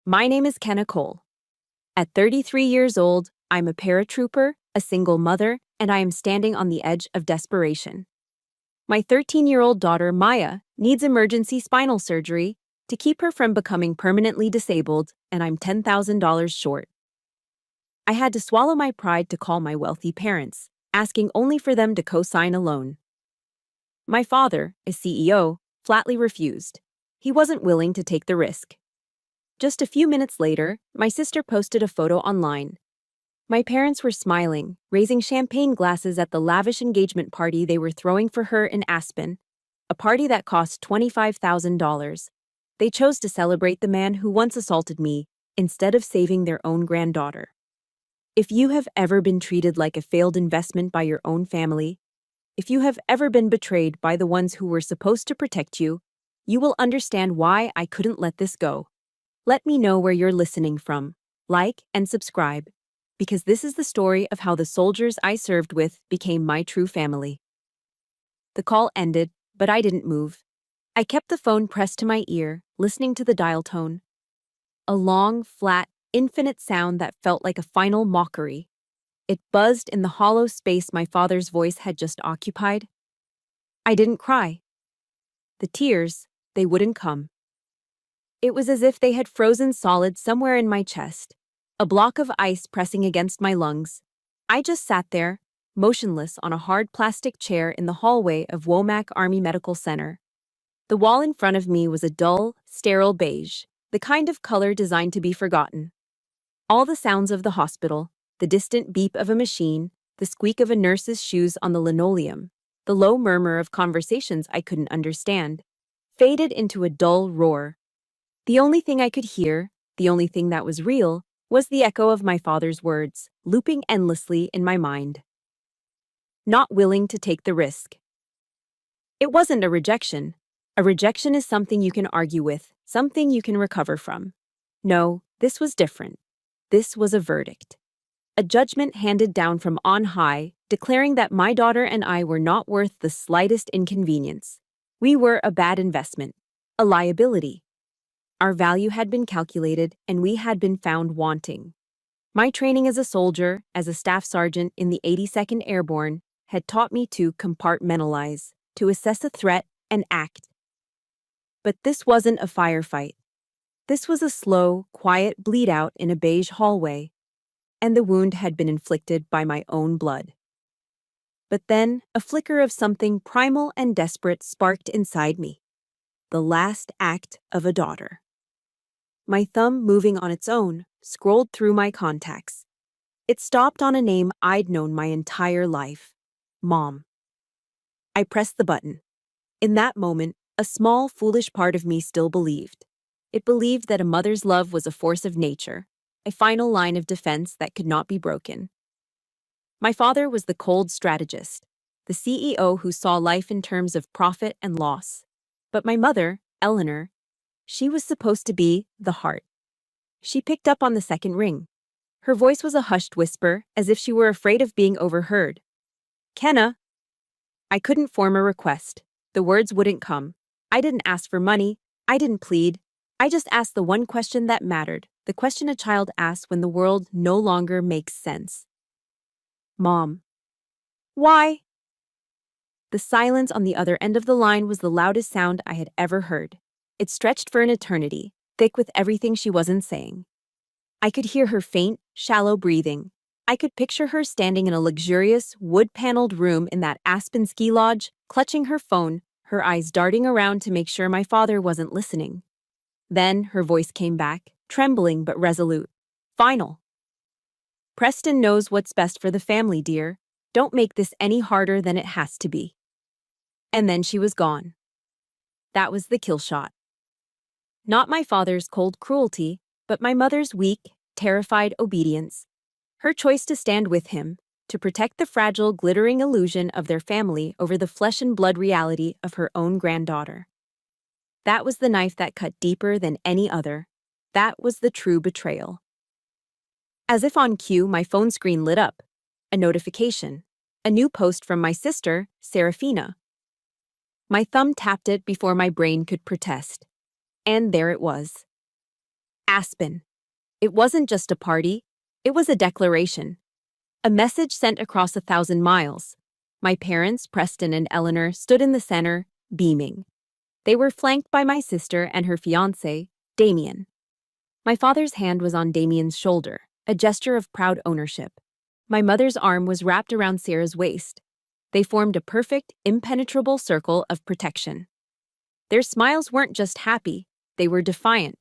My name is Kenna Cole. At 33 years old, I'm a paratrooper, a single mother, and I am standing on the edge of desperation. My 13-year-old daughter, Maya, needs emergency spinal surgery to keep her from becoming permanently disabled, and I'm $10,000 short. I had to swallow my pride to call my wealthy parents, asking only for them to co-sign a loan. My father, a CEO, flatly refused. He wasn't willing to take the risk. Just a few minutes later, my sister posted a photo online. My parents were smiling, raising champagne glasses at the lavish engagement party they were throwing for her in Aspen, a party that cost $25,000. They chose to celebrate the man who once assaulted me instead of saving their own granddaughter. If you have ever been treated like a failed investment by your own family, if you have ever been betrayed by the ones who were supposed to protect you, you will understand why I couldn't let this go. Let me know where you're listening from. Like and subscribe, because this is the story of how the soldiers I served with became my true family. The call ended, but I didn't move. I kept the phone pressed to my ear, listening to the dial tone. A long, flat, infinite sound that felt like a final mockery. It buzzed in the hollow space my father's voice had just occupied. I didn't cry. The tears, they wouldn't come. It was as if they had frozen solid somewhere in my chest, a block of ice pressing against my lungs. I just sat there, motionless on a hard plastic chair in the hallway of Womack Army Medical Center. The wall in front of me was a dull, sterile beige, the kind of color designed to be forgotten. All the sounds of the hospital, the distant beep of a machine, the squeak of a nurse's shoes on the linoleum, the low murmur of conversations I couldn't understand, faded into a dull roar. The only thing I could hear, the only thing that was real, was the echo of my father's words, looping endlessly in my mind. Not willing to take the risk. It wasn't a rejection. A rejection is something you can argue with, something you can recover from. No, this was different. This was a verdict. A judgment handed down from on high, declaring that my daughter and I were not worth the slightest inconvenience. We were a bad investment, a liability. Our value had been calculated, and we had been found wanting. My training as a soldier, as a staff sergeant in the 82nd Airborne, had taught me to compartmentalize, to assess a threat and act. But this wasn't a firefight. This was a slow, quiet bleed-out in a beige hallway, and the wound had been inflicted by my own blood. But then, a flicker of something primal and desperate sparked inside me. The last act of a daughter. My thumb, moving on its own, scrolled through my contacts. It stopped on a name I'd known my entire life. Mom. I pressed the button. In that moment, a small, foolish part of me still believed. It believed that a mother's love was a force of nature, a final line of defense that could not be broken. My father was the cold strategist, the CEO who saw life in terms of profit and loss. But my mother, Eleanor, she was supposed to be the heart. She picked up on the second ring. Her voice was a hushed whisper, as if she were afraid of being overheard. Kenna. I couldn't form a request. The words wouldn't come. I didn't ask for money. I didn't plead. I just asked the one question that mattered, the question a child asks when the world no longer makes sense. Mom. Why? The silence on the other end of the line was the loudest sound I had ever heard. It stretched for an eternity, thick with everything she wasn't saying. I could hear her faint, shallow breathing. I could picture her standing in a luxurious, wood-paneled room in that Aspen ski lodge, clutching her phone, her eyes darting around to make sure my father wasn't listening. Then her voice came back, trembling but resolute. Final. Preston knows what's best for the family, dear. Don't make this any harder than it has to be. And then she was gone. That was the kill shot. Not my father's cold cruelty, but my mother's weak, terrified obedience. Her choice to stand with him, to protect the fragile, glittering illusion of their family over the flesh and blood reality of her own granddaughter. That was the knife that cut deeper than any other. That was the true betrayal. As if on cue, my phone screen lit up. A notification. A new post from my sister, Serafina. My thumb tapped it before my brain could protest. And there it was. Aspen. It wasn't just a party, it was a declaration. A message sent across 1,000 miles. My parents, Preston and Eleanor, stood in the center, beaming. They were flanked by my sister and her fiancé, Damien. My father's hand was on Damien's shoulder, a gesture of proud ownership. My mother's arm was wrapped around Sarah's waist. They formed a perfect, impenetrable circle of protection. Their smiles weren't just happy, they were defiant,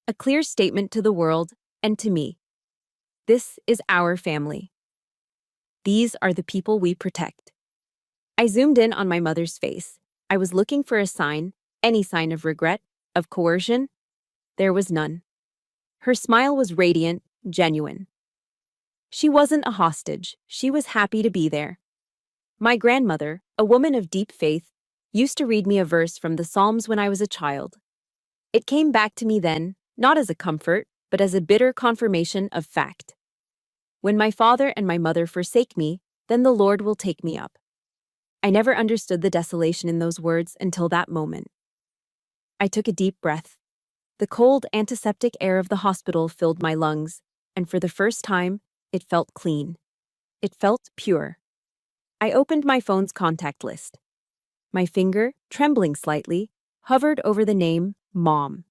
a clear statement to the world and to me. This is our family. These are the people we protect. I zoomed in on my mother's face. I was looking for a sign, any sign of regret, of coercion. There was none. Her smile was radiant, genuine. She wasn't a hostage, she was happy to be there. My grandmother, a woman of deep faith, used to read me a verse from the Psalms when I was a child. It came back to me then, not as a comfort, but as a bitter confirmation of fact. When my father and my mother forsake me, then the Lord will take me up. I never understood the desolation in those words until that moment. I took a deep breath. The cold, antiseptic air of the hospital filled my lungs, and for the first time, it felt clean. It felt pure. I opened my phone's contact list. My finger, trembling slightly, hovered over the name Mom.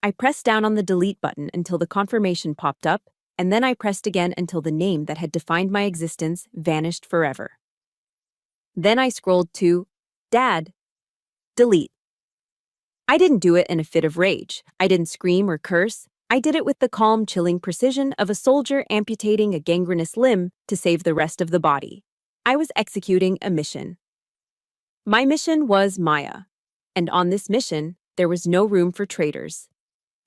I pressed down on the delete button until the confirmation popped up, and then I pressed again until the name that had defined my existence vanished forever. Then I scrolled to Dad. Delete. I didn't do it in a fit of rage. I didn't scream or curse. I did it with the calm, chilling precision of a soldier amputating a gangrenous limb to save the rest of the body. I was executing a mission. My mission was Maya, and on this mission, there was no room for traitors.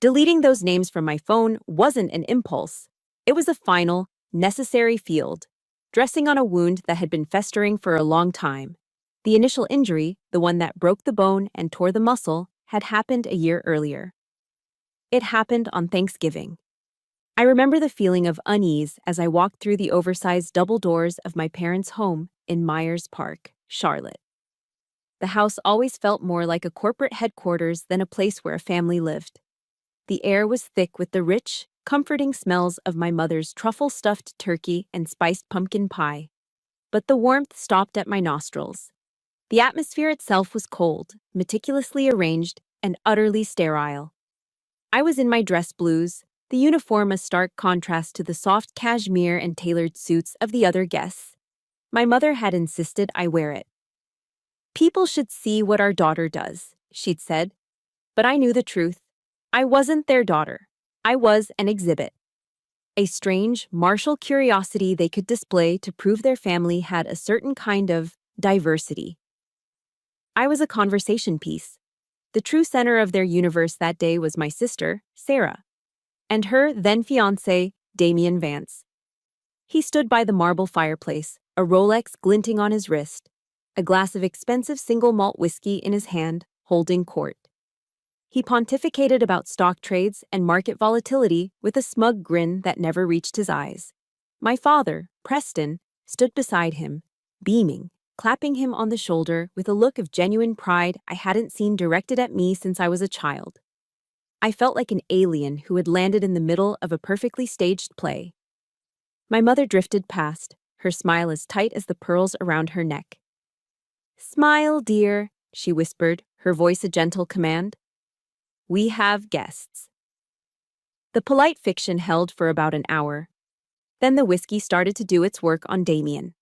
Deleting those names from my phone wasn't an impulse. It was a final, necessary field, dressing on a wound that had been festering for a long time. The initial injury, the one that broke the bone and tore the muscle, had happened a year earlier. It happened on Thanksgiving. I remember the feeling of unease as I walked through the oversized double doors of my parents' home in Myers Park, Charlotte. The house always felt more like a corporate headquarters than a place where a family lived. The air was thick with the rich, comforting smells of my mother's truffle-stuffed turkey and spiced pumpkin pie. But the warmth stopped at my nostrils. The atmosphere itself was cold, meticulously arranged, and utterly sterile. I was in my dress blues, the uniform a stark contrast to the soft cashmere and tailored suits of the other guests. My mother had insisted I wear it. People should see what our daughter does, she'd said. But I knew the truth. I wasn't their daughter. I was an exhibit. A strange, martial curiosity they could display to prove their family had a certain kind of diversity. I was a conversation piece. The true center of their universe that day was my sister, Sarah, and her then-fiancé, Damien Vance. He stood by the marble fireplace, a Rolex glinting on his wrist, a glass of expensive single-malt whiskey in his hand, holding court. He pontificated about stock trades and market volatility with a smug grin that never reached his eyes. My father, Preston, stood beside him, beaming, clapping him on the shoulder with a look of genuine pride I hadn't seen directed at me since I was a child. I felt like an alien who had landed in the middle of a perfectly staged play. My mother drifted past, her smile as tight as the pearls around her neck. "Smile, dear," she whispered, her voice a gentle command. "We have guests." The polite fiction held for about an hour. Then the whiskey started to do its work on Damien.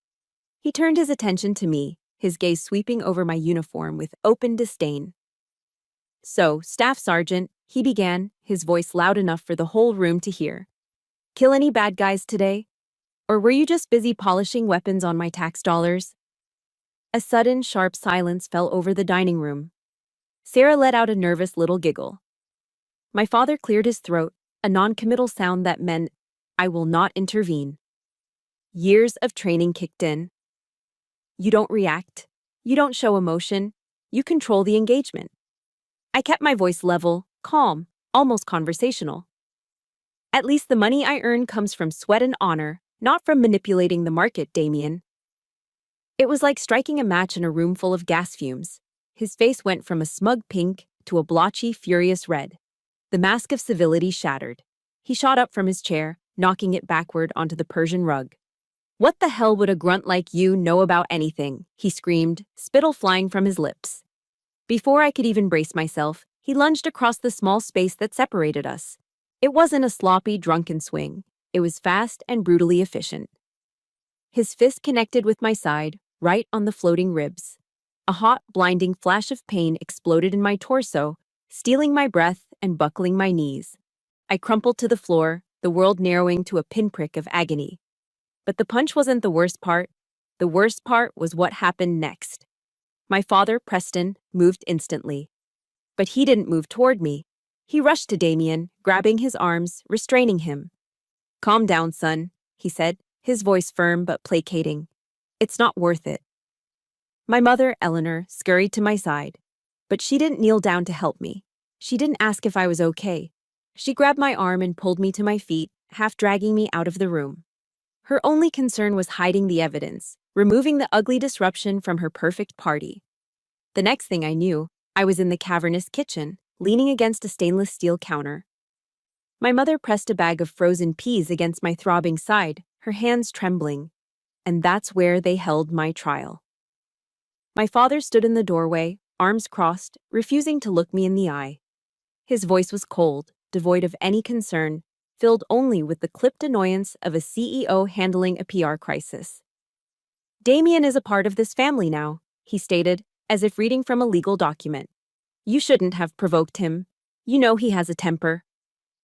He turned his attention to me, his gaze sweeping over my uniform with open disdain. "So, Staff Sergeant," he began, his voice loud enough for the whole room to hear. "Kill any bad guys today? Or were you just busy polishing weapons on my tax dollars?" A sudden, sharp silence fell over the dining room. Sarah let out a nervous little giggle. My father cleared his throat, a non-committal sound that meant, "I will not intervene." Years of training kicked in. You don't react. You don't show emotion. You control the engagement. I kept my voice level, calm, almost conversational. "At least the money I earn comes from sweat and honor, not from manipulating the market, Damien." It was like striking a match in a room full of gas fumes. His face went from a smug pink to a blotchy, furious red. The mask of civility shattered. He shot up from his chair, knocking it backward onto the Persian rug. "What the hell would a grunt like you know about anything?" he screamed, spittle flying from his lips. Before I could even brace myself, he lunged across the small space that separated us. It wasn't a sloppy, drunken swing. It was fast and brutally efficient. His fist connected with my side, right on the floating ribs. A hot, blinding flash of pain exploded in my torso, stealing my breath and buckling my knees. I crumpled to the floor, the world narrowing to a pinprick of agony. But the punch wasn't the worst part. The worst part was what happened next. My father, Preston, moved instantly. But he didn't move toward me. He rushed to Damien, grabbing his arms, restraining him. "Calm down, son," he said, his voice firm but placating. "It's not worth it." My mother, Eleanor, scurried to my side. But she didn't kneel down to help me. She didn't ask if I was okay. She grabbed my arm and pulled me to my feet, half dragging me out of the room. Her only concern was hiding the evidence, removing the ugly disruption from her perfect party. The next thing I knew, I was in the cavernous kitchen, leaning against a stainless steel counter. My mother pressed a bag of frozen peas against my throbbing side, her hands trembling. And that's where they held my trial. My father stood in the doorway, arms crossed, refusing to look me in the eye. His voice was cold, devoid of any concern, filled only with the clipped annoyance of a CEO handling a PR crisis. "Damien is a part of this family now," he stated, as if reading from a legal document. "You shouldn't have provoked him. You know he has a temper."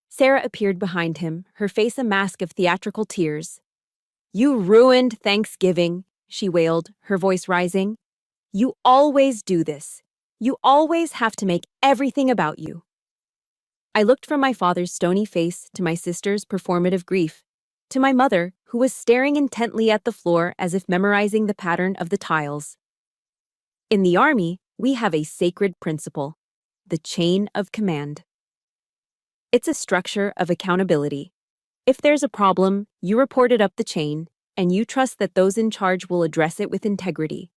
Sarah appeared behind him, her face a mask of theatrical tears. "You ruined Thanksgiving," she wailed, her voice rising. "You always do this. You always have to make everything about you." I looked from my father's stony face to my sister's performative grief, to my mother, who was staring intently at the floor as if memorizing the pattern of the tiles. In the Army, we have a sacred principle: the chain of command. It's a structure of accountability. If there's a problem, you report it up the chain, and you trust that those in charge will address it with integrity.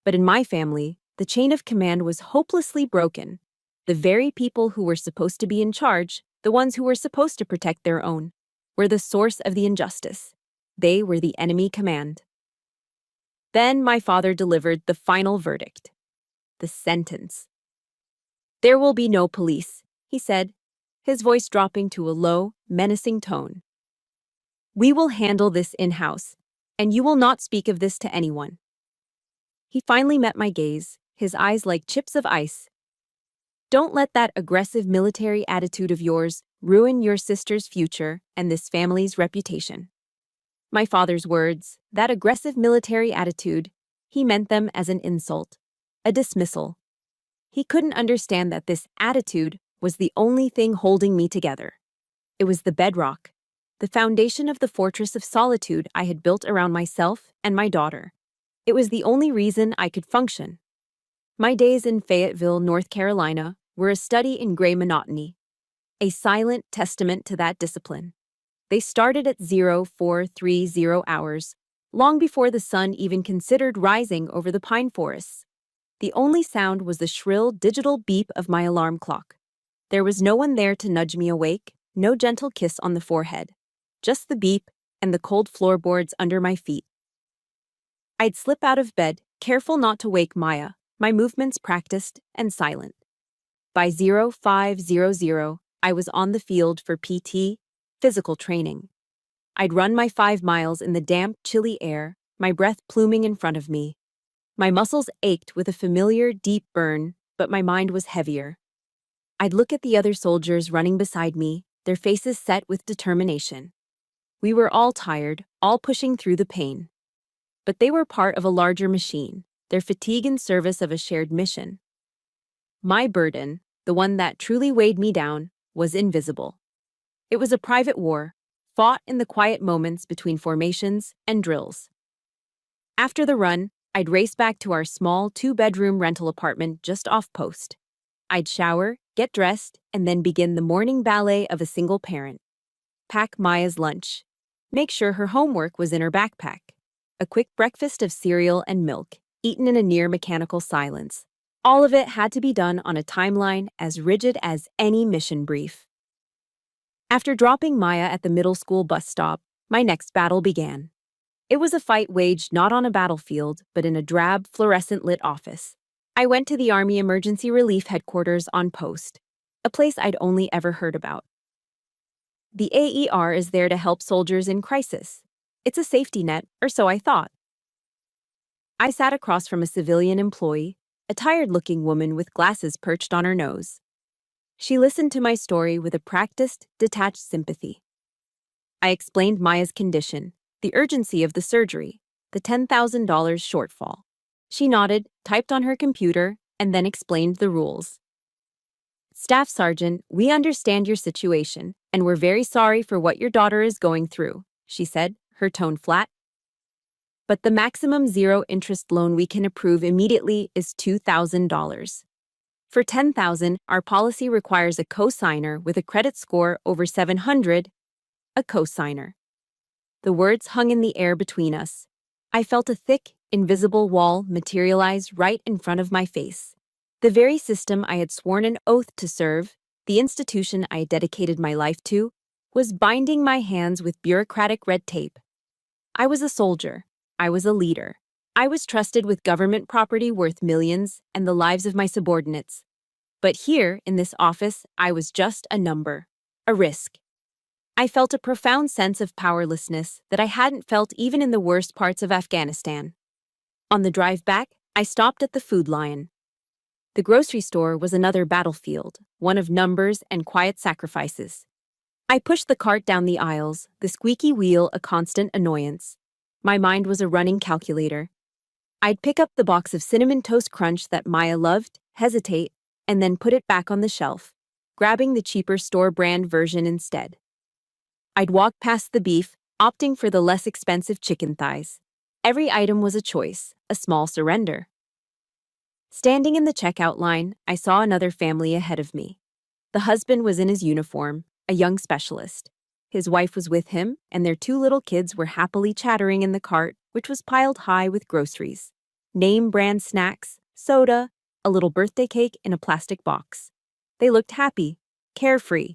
But in my family, the chain of command was hopelessly broken. The very people who were supposed to be in charge, the ones who were supposed to protect their own, were the source of the injustice. They were the enemy command. Then my father delivered the final verdict. The sentence. "There will be no police," he said, his voice dropping to a low, menacing tone. "We will handle this in-house, and you will not speak of this to anyone." He finally met my gaze, his eyes like chips of ice. "Don't let that aggressive military attitude of yours ruin your sister's future and this family's reputation." My father's words, that aggressive military attitude, he meant them as an insult, a dismissal. He couldn't understand that this attitude was the only thing holding me together. It was the bedrock, the foundation of the fortress of solitude I had built around myself and my daughter. It was the only reason I could function. My days in Fayetteville, North Carolina, were a study in gray monotony, a silent testament to that discipline. They started at 0430 hours, long before the sun even considered rising over the pine forests. The only sound was the shrill digital beep of my alarm clock. There was no one there to nudge me awake, no gentle kiss on the forehead, just the beep and the cold floorboards under my feet. I'd slip out of bed, careful not to wake Maya, my movements practiced and silent. By 0500, I was on the field for PT, physical training. I'd run my 5 miles in the damp, chilly air, my breath pluming in front of me. My muscles ached with a familiar, deep burn, but my mind was heavier. I'd look at the other soldiers running beside me, their faces set with determination. We were all tired, all pushing through the pain. But they were part of a larger machine, their fatigue in service of a shared mission. My burden, the one that truly weighed me down, was invisible. It was a private war, fought in the quiet moments between formations and drills. After the run, I'd race back to our small 2-bedroom rental apartment just off post. I'd shower, get dressed, and then begin the morning ballet of a single parent. Pack Maya's lunch. Make sure her homework was in her backpack. A quick breakfast of cereal and milk, eaten in a near-mechanical silence. All of it had to be done on a timeline as rigid as any mission brief. After dropping Maya at the middle school bus stop, my next battle began. It was a fight waged not on a battlefield, but in a drab, fluorescent-lit office. I went to the Army Emergency Relief Headquarters on post, a place I'd only ever heard about. The AER is there to help soldiers in crisis. It's a safety net, or so I thought. I sat across from a civilian employee, a tired-looking woman with glasses perched on her nose. She listened to my story with a practiced, detached sympathy. I explained Maya's condition, the urgency of the surgery, the $10,000 shortfall. She nodded, typed on her computer, and then explained the rules. "Staff Sergeant, we understand your situation, and we're very sorry for what your daughter is going through," she said, her tone flat. "But the maximum zero-interest loan we can approve immediately is $2,000. For $10,000, our policy requires a co-signer with a credit score over 700, a co-signer." The words hung in the air between us. I felt a thick, invisible wall materialize right in front of my face. The very system I had sworn an oath to serve, the institution I had dedicated my life to, was binding my hands with bureaucratic red tape. I was a soldier. I was a leader. I was trusted with government property worth millions and the lives of my subordinates. But here, in this office, I was just a number, a risk. I felt a profound sense of powerlessness that I hadn't felt even in the worst parts of Afghanistan. On the drive back, I stopped at the Food Lion. The grocery store was another battlefield, one of numbers and quiet sacrifices. I pushed the cart down the aisles, the squeaky wheel a constant annoyance. My mind was a running calculator. I'd pick up the box of Cinnamon Toast Crunch that Maya loved, hesitate, and then put it back on the shelf, grabbing the cheaper store-brand version instead. I'd walk past the beef, opting for the less expensive chicken thighs. Every item was a choice, a small surrender. Standing in the checkout line, I saw another family ahead of me. The husband was in his uniform, a young specialist. His wife was with him, and their two little kids were happily chattering in the cart, which was piled high with groceries. Name-brand snacks, soda, a little birthday cake in a plastic box. They looked happy, carefree.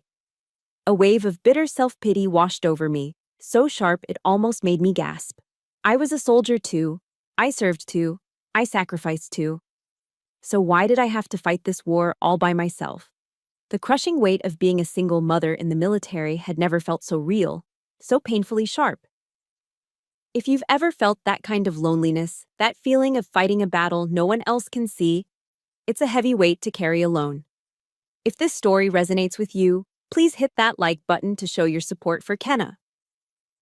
A wave of bitter self-pity washed over me, so sharp it almost made me gasp. I was a soldier too. I served too. I sacrificed too. So why did I have to fight this war all by myself? The crushing weight of being a single mother in the military had never felt so real, so painfully sharp. If you've ever felt that kind of loneliness, that feeling of fighting a battle no one else can see, it's a heavy weight to carry alone. If this story resonates with you, please hit that like button to show your support for Kenna.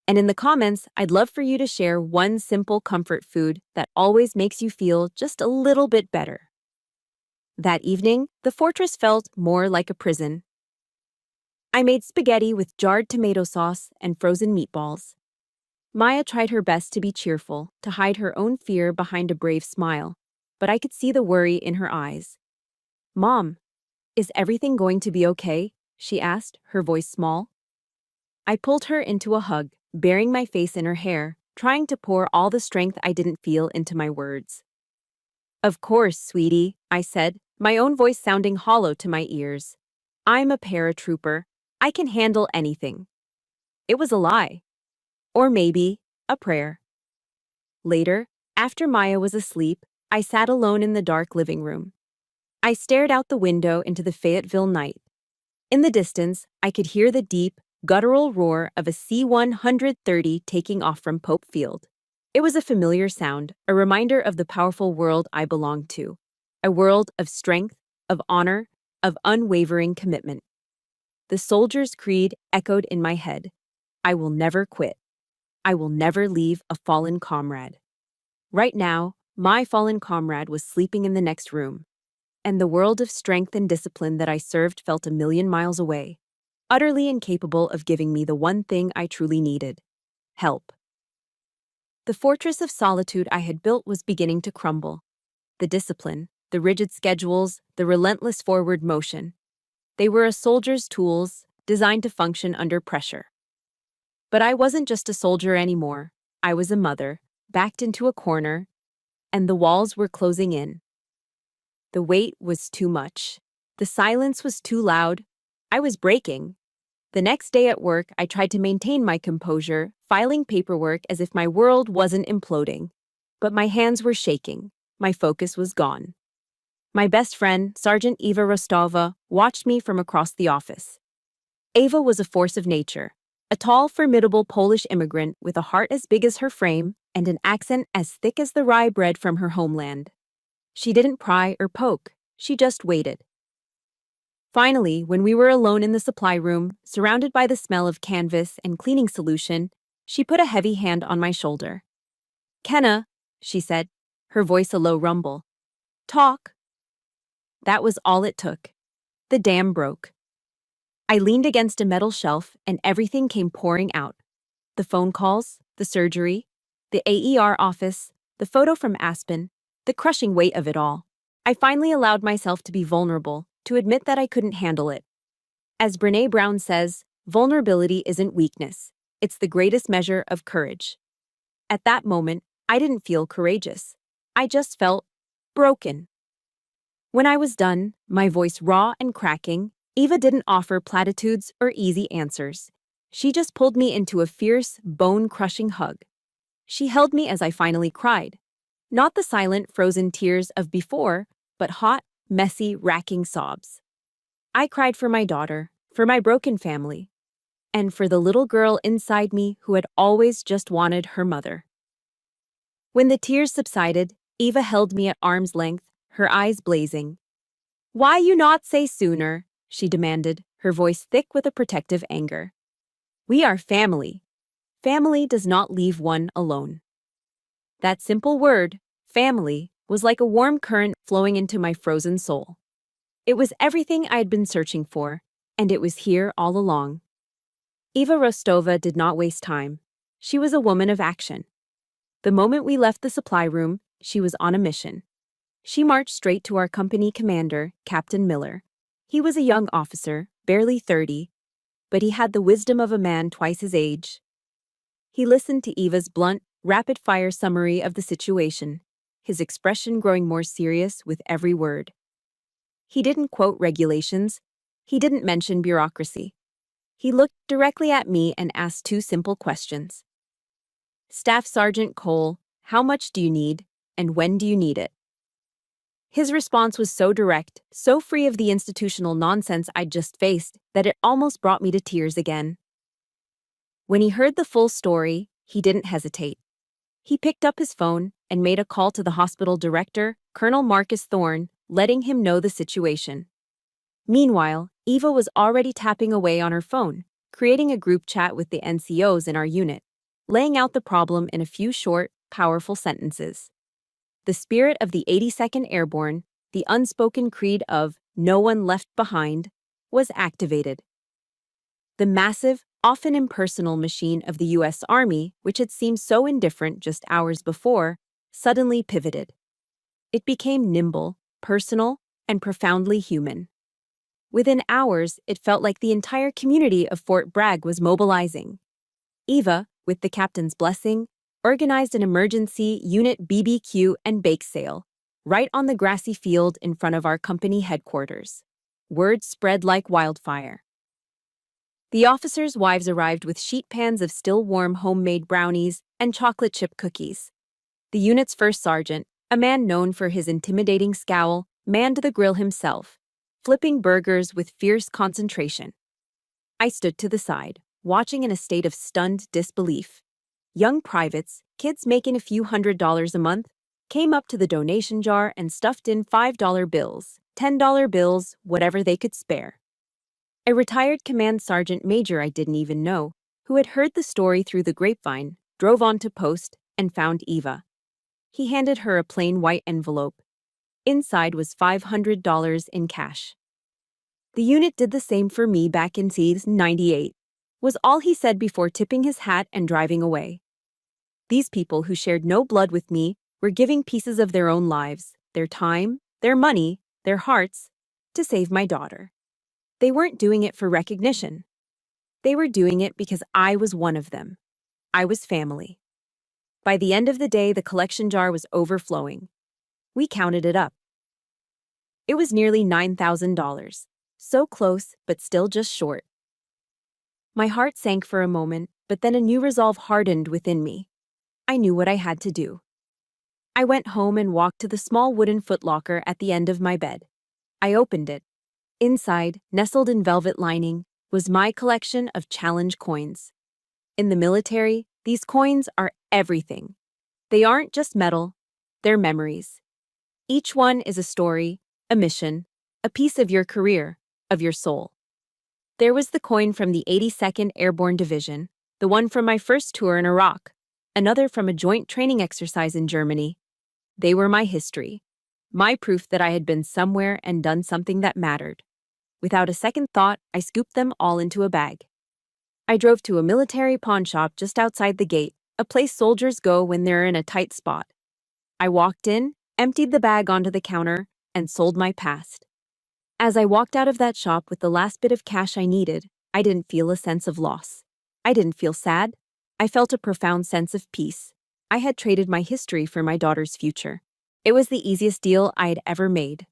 And in the comments, I'd love for you to share one simple comfort food that always makes you feel just a little bit better. That evening, the fortress felt more like a prison. I made spaghetti with jarred tomato sauce and frozen meatballs. Maya tried her best to be cheerful, to hide her own fear behind a brave smile, but I could see the worry in her eyes. "Mom, is everything going to be okay?" she asked, her voice small. I pulled her into a hug, burying my face in her hair, trying to pour all the strength I didn't feel into my words. "Of course, sweetie," I said, my own voice sounding hollow to my ears. "I'm a paratrooper. I can handle anything." It was a lie. Or maybe a prayer. Later, after Maya was asleep, I sat alone in the dark living room. I stared out the window into the Fayetteville night. In the distance, I could hear the deep, guttural roar of a C-130 taking off from Pope Field. It was a familiar sound, a reminder of the powerful world I belonged to. A world of strength, of honor, of unwavering commitment. The soldier's creed echoed in my head. I will never quit. I will never leave a fallen comrade. Right now, my fallen comrade was sleeping in the next room, and the world of strength and discipline that I served felt a million miles away, utterly incapable of giving me the one thing I truly needed: help. The fortress of solitude I had built was beginning to crumble. The discipline, the rigid schedules, the relentless forward motion. They were a soldier's tools, designed to function under pressure. But I wasn't just a soldier anymore. I was a mother, backed into a corner, and the walls were closing in. The weight was too much. The silence was too loud. I was breaking. The next day at work, I tried to maintain my composure, filing paperwork as if my world wasn't imploding. But my hands were shaking. My focus was gone. My best friend, Sergeant Eva Rostova, watched me from across the office. Eva was a force of nature, a tall, formidable Polish immigrant with a heart as big as her frame and an accent as thick as the rye bread from her homeland. She didn't pry or poke, she just waited. Finally, when we were alone in the supply room, surrounded by the smell of canvas and cleaning solution, she put a heavy hand on my shoulder. "Kenna," she said, her voice a low rumble. "Talk." That was all it took. The dam broke. I leaned against a metal shelf and everything came pouring out. The phone calls, the surgery, the AER office, the photo from Aspen, the crushing weight of it all. I finally allowed myself to be vulnerable, to admit that I couldn't handle it. As Brené Brown says, vulnerability isn't weakness. It's the greatest measure of courage. At that moment, I didn't feel courageous. I just felt broken. When I was done, my voice raw and cracking, Eva didn't offer platitudes or easy answers. She just pulled me into a fierce, bone-crushing hug. She held me as I finally cried. Not the silent, frozen tears of before, but hot, messy, racking sobs. I cried for my daughter, for my broken family, and for the little girl inside me who had always just wanted her mother. When the tears subsided, Eva held me at arm's length, her eyes blazing. "Why you not say sooner?" she demanded, her voice thick with a protective anger. "We are family. Family does not leave one alone." That simple word, family, was like a warm current flowing into my frozen soul. It was everything I had been searching for, and it was here all along. Eva Rostova did not waste time. She was a woman of action. The moment we left the supply room, she was on a mission. She marched straight to our company commander, Captain Miller. He was a young officer, barely 30, but he had the wisdom of a man twice his age. He listened to Eva's blunt, rapid-fire summary of the situation, his expression growing more serious with every word. He didn't quote regulations. He didn't mention bureaucracy. He looked directly at me and asked two simple questions. "Staff Sergeant Cole, how much do you need, and when do you need it?" His response was so direct, so free of the institutional nonsense I'd just faced, that it almost brought me to tears again. When he heard the full story, he didn't hesitate. He picked up his phone and made a call to the hospital director, Colonel Marcus Thorne, letting him know the situation. Meanwhile, Eva was already tapping away on her phone, creating a group chat with the NCOs in our unit, laying out the problem in a few short, powerful sentences. The spirit of the 82nd Airborne, the unspoken creed of "no one left behind," was activated. The massive, often impersonal machine of the U.S. Army, which had seemed so indifferent just hours before, suddenly pivoted. It became nimble, personal, and profoundly human. Within hours, it felt like the entire community of Fort Bragg was mobilizing. Eva, with the captain's blessing, organized an emergency unit BBQ and bake sale, right on the grassy field in front of our company headquarters. Word spread like wildfire. The officers' wives arrived with sheet pans of still warm homemade brownies and chocolate chip cookies. The unit's first sergeant, a man known for his intimidating scowl, manned the grill himself, flipping burgers with fierce concentration. I stood to the side, watching in a state of stunned disbelief. Young privates, kids making a few $100s a month, came up to the donation jar and stuffed in $5 bills, $10 bills, whatever they could spare. A retired command sergeant major I didn't even know, who had heard the story through the grapevine, drove on to post and found Eva. He handed her a plain white envelope. Inside was $500 in cash. "The unit did the same for me back in '98, was all he said before tipping his hat and driving away. These people who shared no blood with me were giving pieces of their own lives, their time, their money, their hearts, to save my daughter. They weren't doing it for recognition. They were doing it because I was one of them. I was family." By the end of the day, the collection jar was overflowing. We counted it up. It was nearly $9,000. So close, but still just short. My heart sank for a moment, but then a new resolve hardened within me. I knew what I had to do. I went home and walked to the small wooden footlocker at the end of my bed. I opened it. Inside, nestled in velvet lining, was my collection of challenge coins. In the military, these coins are everything. They aren't just metal, they're memories. Each one is a story, a mission, a piece of your career, of your soul. There was the coin from the 82nd Airborne Division, the one from my first tour in Iraq, another from a joint training exercise in Germany. They were my history, my proof that I had been somewhere and done something that mattered. Without a second thought, I scooped them all into a bag. I drove to a military pawn shop just outside the gate, a place soldiers go when they're in a tight spot. I walked in, emptied the bag onto the counter, and sold my past. As I walked out of that shop with the last bit of cash I needed, I didn't feel a sense of loss. I didn't feel sad. I felt a profound sense of peace. I had traded my history for my daughter's future. It was the easiest deal I had ever made.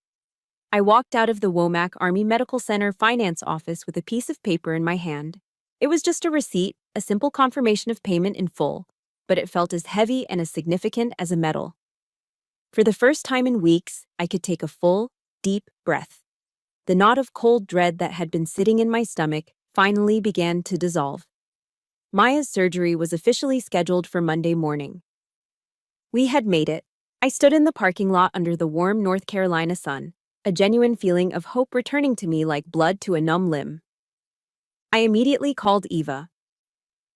I walked out of the Womack Army Medical Center finance office with a piece of paper in my hand. It was just a receipt, a simple confirmation of payment in full, but it felt as heavy and as significant as a medal. For the first time in weeks, I could take a full, deep breath. The knot of cold dread that had been sitting in my stomach finally began to dissolve. Maya's surgery was officially scheduled for Monday morning. We had made it. I stood in the parking lot under the warm North Carolina sun, a genuine feeling of hope returning to me like blood to a numb limb. I immediately called Eva.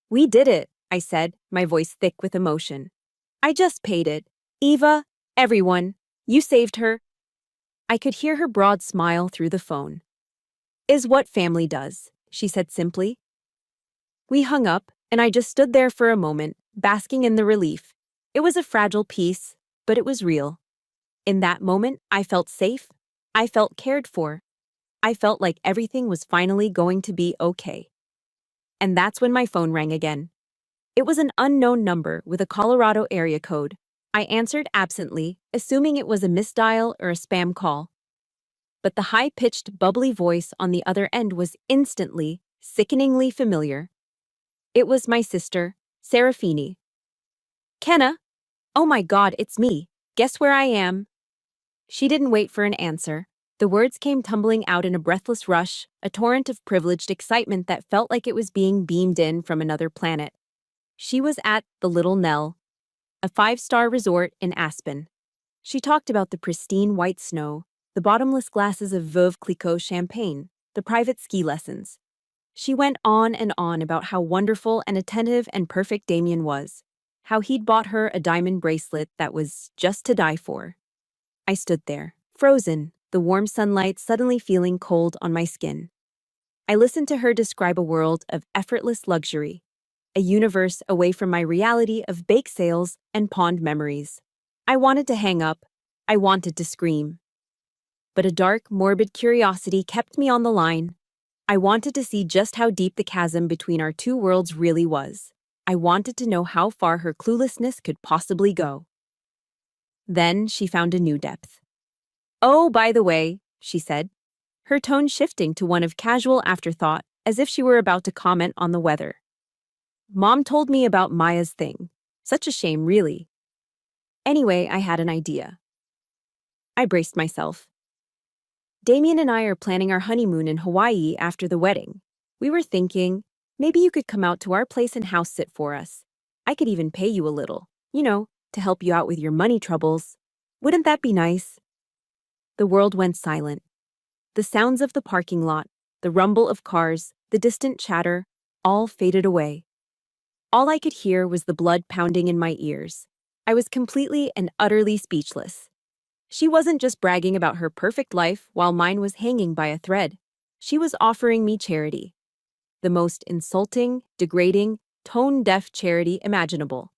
"We did it," I said, my voice thick with emotion. "I just paid it. Eva, everyone, you saved her." I could hear her broad smile through the phone. "Is what family does," she said simply. We hung up, and I just stood there for a moment, basking in the relief. It was a fragile piece, but it was real. In that moment, I felt safe. I felt cared for. I felt like everything was finally going to be okay. And that's when my phone rang again. It was an unknown number with a Colorado area code. I answered absently, assuming it was a misdial or a spam call. But the high-pitched, bubbly voice on the other end was instantly, sickeningly familiar. It was my sister, Serafini. "Kenna? Oh my God, it's me. Guess where I am?" She didn't wait for an answer. The words came tumbling out in a breathless rush, a torrent of privileged excitement that felt like it was being beamed in from another planet. She was at the Little Nell, a 5-star resort in Aspen. She talked about the pristine white snow, the bottomless glasses of Veuve Clicquot champagne, the private ski lessons. She went on and on about how wonderful and attentive and perfect Damien was, how he'd bought her a diamond bracelet that was just to die for. I stood there, frozen, the warm sunlight suddenly feeling cold on my skin. I listened to her describe a world of effortless luxury, a universe away from my reality of bake sales and pawned memories. I wanted to hang up. I wanted to scream. But a dark, morbid curiosity kept me on the line. I wanted to see just how deep the chasm between our two worlds really was. I wanted to know how far her cluelessness could possibly go. Then she found a new depth. "Oh, by the way," she said, her tone shifting to one of casual afterthought, as if she were about to comment on the weather. "Mom told me about Maya's thing. Such a shame, really." Anyway, I had an idea. I braced myself. "Damien and I are planning our honeymoon in Hawaii after the wedding. We were thinking, maybe you could come out to our place and house sit for us. I could even pay you a little, to help you out with your money troubles. Wouldn't that be nice?" The world went silent. The sounds of the parking lot, the rumble of cars, the distant chatter, all faded away. All I could hear was the blood pounding in my ears. I was completely and utterly speechless. She wasn't just bragging about her perfect life while mine was hanging by a thread. She was offering me charity. The most insulting, degrading, tone-deaf charity imaginable.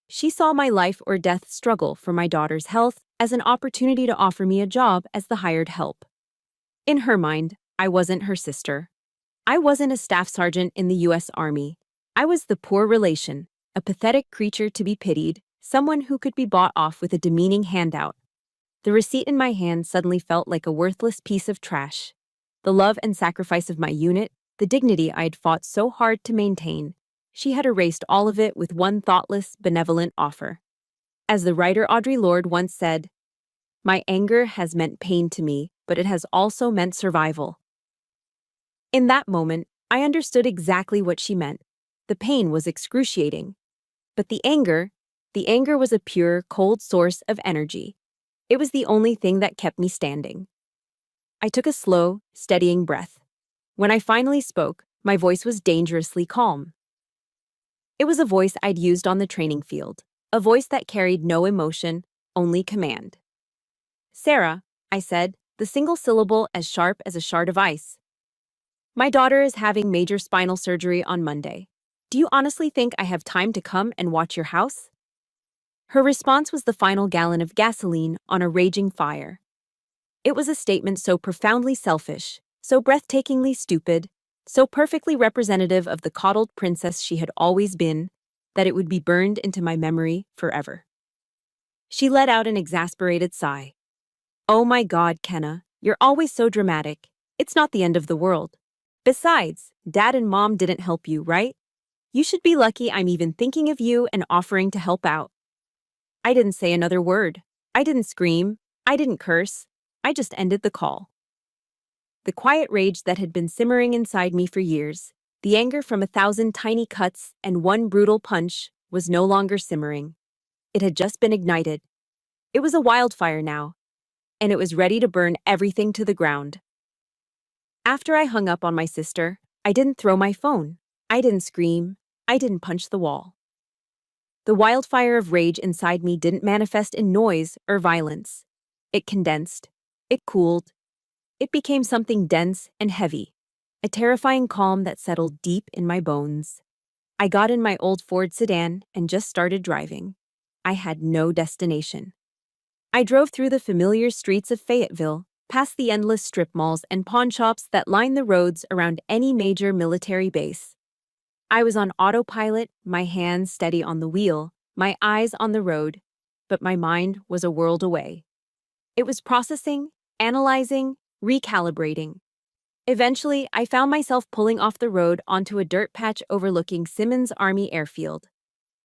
She saw my life or death struggle for my daughter's health as an opportunity to offer me a job as the hired help. In her mind, I wasn't her sister. I wasn't a staff sergeant in the U.S. Army. I was the poor relation, a pathetic creature to be pitied, someone who could be bought off with a demeaning handout. The receipt in my hand suddenly felt like a worthless piece of trash. The love and sacrifice of my unit, the dignity I had fought so hard to maintain, she had erased all of it with one thoughtless, benevolent offer. As the writer Audre Lorde once said, "My anger has meant pain to me, but it has also meant survival." In that moment, I understood exactly what she meant. The pain was excruciating. But the anger was a pure, cold source of energy. It was the only thing that kept me standing. I took a slow, steadying breath. When I finally spoke, my voice was dangerously calm. It was a voice I'd used on the training field, a voice that carried no emotion, only command. "Sarah," I said, the single syllable as sharp as a shard of ice. "My daughter is having major spinal surgery on Monday. Do you honestly think I have time to come and watch your house?" Her response was the final gallon of gasoline on a raging fire. It was a statement so profoundly selfish, so breathtakingly stupid, so perfectly representative of the coddled princess she had always been, that it would be burned into my memory forever. She let out an exasperated sigh. "Oh my God, Kenna, you're always so dramatic. It's not the end of the world. Besides, Dad and Mom didn't help you, right? You should be lucky I'm even thinking of you and offering to help out." I didn't say another word. I didn't scream. I didn't curse. I just ended the call. The quiet rage that had been simmering inside me for years, the anger from 1,000 tiny cuts and one brutal punch, was no longer simmering. It had just been ignited. It was a wildfire now, and it was ready to burn everything to the ground. After I hung up on my sister, I didn't throw my phone. I didn't scream. I didn't punch the wall. The wildfire of rage inside me didn't manifest in noise or violence. It condensed. It cooled. It became something dense and heavy, a terrifying calm that settled deep in my bones. I got in my old Ford sedan and just started driving. I had no destination. I drove through the familiar streets of Fayetteville, past the endless strip malls and pawn shops that line the roads around any major military base. I was on autopilot, my hands steady on the wheel, my eyes on the road, but my mind was a world away. It was processing, analyzing, recalibrating. Eventually, I found myself pulling off the road onto a dirt patch overlooking Simmons Army Airfield.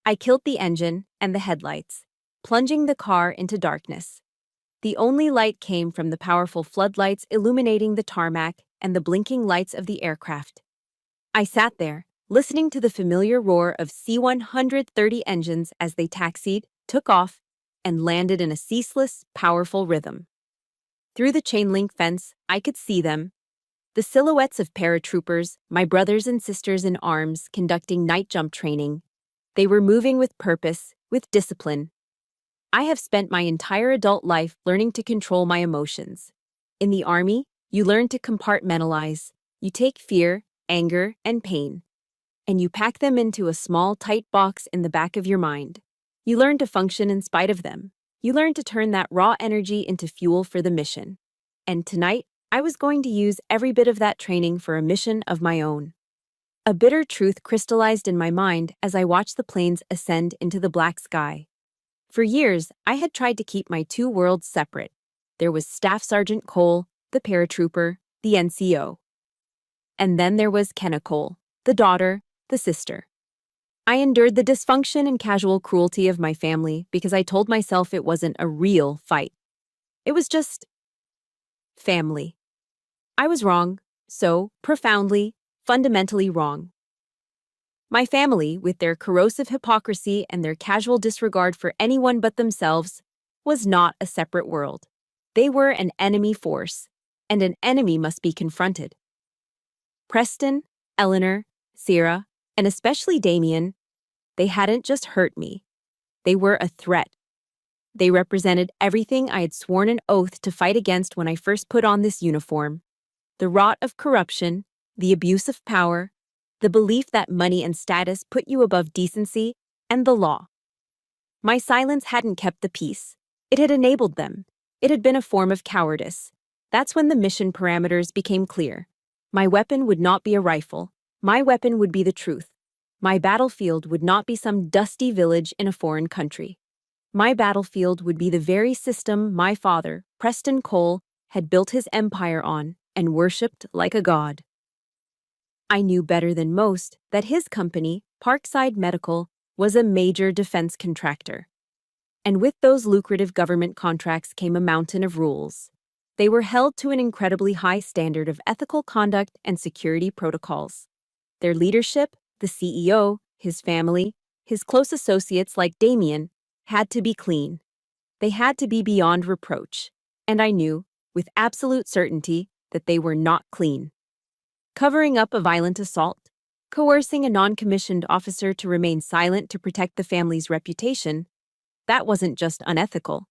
I killed the engine and the headlights, plunging the car into darkness. The only light came from the powerful floodlights illuminating the tarmac and the blinking lights of the aircraft. I sat there, listening to the familiar roar of C-130 engines as they taxied, took off, and landed in a ceaseless, powerful rhythm. Through the chain-link fence, I could see them, the silhouettes of paratroopers, my brothers and sisters in arms conducting night jump training. They were moving with purpose, with discipline. I have spent my entire adult life learning to control my emotions. In the Army, you learn to compartmentalize. You take fear, anger, and pain, and you pack them into a small, tight box in the back of your mind. You learn to function in spite of them. You learn to turn that raw energy into fuel for the mission. And tonight, I was going to use every bit of that training for a mission of my own. A bitter truth crystallized in my mind as I watched the planes ascend into the black sky. For years, I had tried to keep my two worlds separate. There was Staff Sergeant Cole, the paratrooper, the NCO. And then there was Kenna Cole, the daughter, the sister. I endured the dysfunction and casual cruelty of my family because I told myself it wasn't a real fight. It was just family. I was wrong, so profoundly, fundamentally wrong. My family, with their corrosive hypocrisy and their casual disregard for anyone but themselves, was not a separate world. They were an enemy force, and an enemy must be confronted. Preston, Eleanor, Sarah, and especially Damien, they hadn't just hurt me. They were a threat. They represented everything I had sworn an oath to fight against when I first put on this uniform. The rot of corruption, the abuse of power, the belief that money and status put you above decency and the law. My silence hadn't kept the peace. It had enabled them. It had been a form of cowardice. That's when the mission parameters became clear. My weapon would not be a rifle. My weapon would be the truth. My battlefield would not be some dusty village in a foreign country. My battlefield would be the very system my father, Preston Cole, had built his empire on and worshipped like a god. I knew better than most that his company, Parkside Medical, was a major defense contractor. And with those lucrative government contracts came a mountain of rules. They were held to an incredibly high standard of ethical conduct and security protocols. Their leadership, the CEO, his family, his close associates like Damien, had to be clean. They had to be beyond reproach. And I knew, with absolute certainty, that they were not clean. Covering up a violent assault, coercing a non-commissioned officer to remain silent to protect the family's reputation, that wasn't just unethical.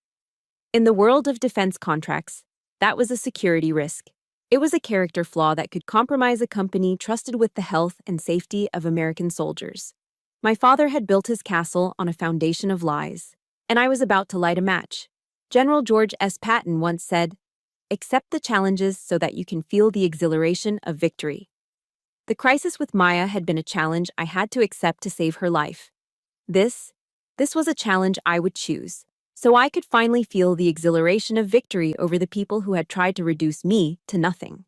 In the world of defense contracts, that was a security risk. It was a character flaw that could compromise a company trusted with the health and safety of American soldiers. My father had built his castle on a foundation of lies, and I was about to light a match. General George S. Patton once said, "Accept the challenges so that you can feel the exhilaration of victory." The crisis with Maya had been a challenge I had to accept to save her life. This was a challenge I would choose, so I could finally feel the exhilaration of victory over the people who had tried to reduce me to nothing.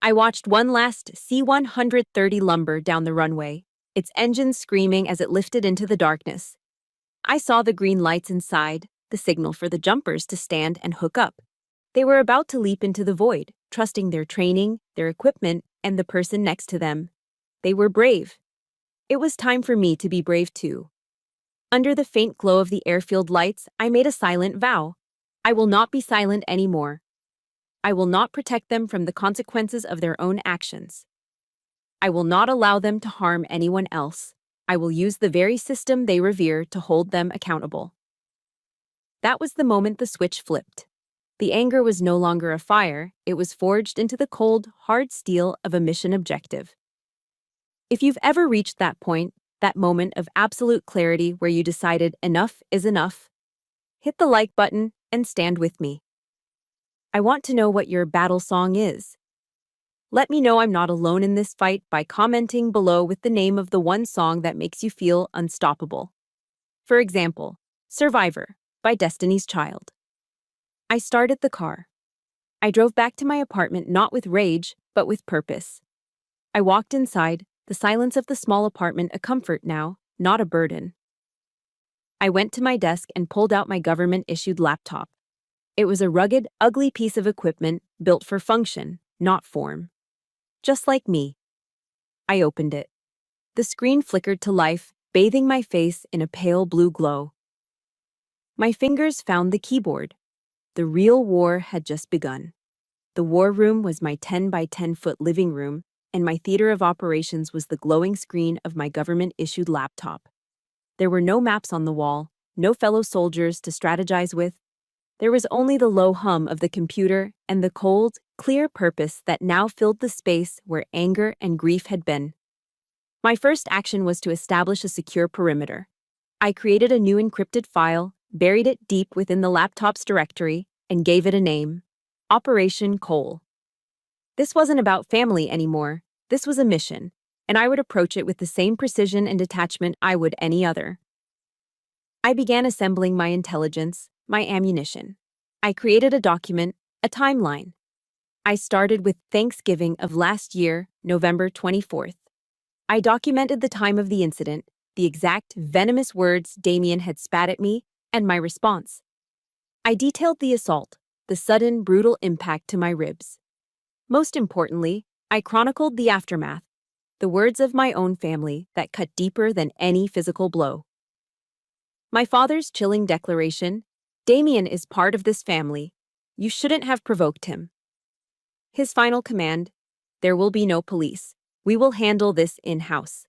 I watched one last C-130 lumber down the runway, its engines screaming as it lifted into the darkness. I saw the green lights inside, the signal for the jumpers to stand and hook up. They were about to leap into the void, trusting their training, their equipment, and the person next to them. They were brave. It was time for me to be brave too. Under the faint glow of the airfield lights, I made a silent vow. I will not be silent anymore. I will not protect them from the consequences of their own actions. I will not allow them to harm anyone else. I will use the very system they revere to hold them accountable. That was the moment the switch flipped. The anger was no longer a fire, it was forged into the cold, hard steel of a mission objective. If you've ever reached that point, that moment of absolute clarity where you decided enough is enough, hit the like button and stand with me. I want to know what your battle song is. Let me know I'm not alone in this fight by commenting below with the name of the one song that makes you feel unstoppable. For example, Survivor by Destiny's Child. I started the car. I drove back to my apartment not with rage, but with purpose. I walked inside, the silence of the small apartment a comfort now, not a burden. I went to my desk and pulled out my government-issued laptop. It was a rugged, ugly piece of equipment built for function, not form. Just like me. I opened it. The screen flickered to life, bathing my face in a pale blue glow. My fingers found the keyboard. The real war had just begun. The war room was my 10 by 10 foot living room, and my theater of operations was the glowing screen of my government-issued laptop. There were no maps on the wall, no fellow soldiers to strategize with. There was only the low hum of the computer and the cold, clear purpose that now filled the space where anger and grief had been. My first action was to establish a secure perimeter. I created a new encrypted file, buried it deep within the laptop's directory, and gave it a name: Operation Cole. This wasn't about family anymore. This was a mission, and I would approach it with the same precision and detachment I would any other. I began assembling my intelligence, my ammunition. I created a document, a timeline. I started with Thanksgiving of last year, November 24th. I documented the time of the incident, the exact venomous words Damien had spat at me, and my response. I detailed the assault, the sudden, brutal impact to my ribs. Most importantly, I chronicled the aftermath, the words of my own family that cut deeper than any physical blow. My father's chilling declaration, "Damien is part of this family. You shouldn't have provoked him." His final command, "There will be no police. We will handle this in-house."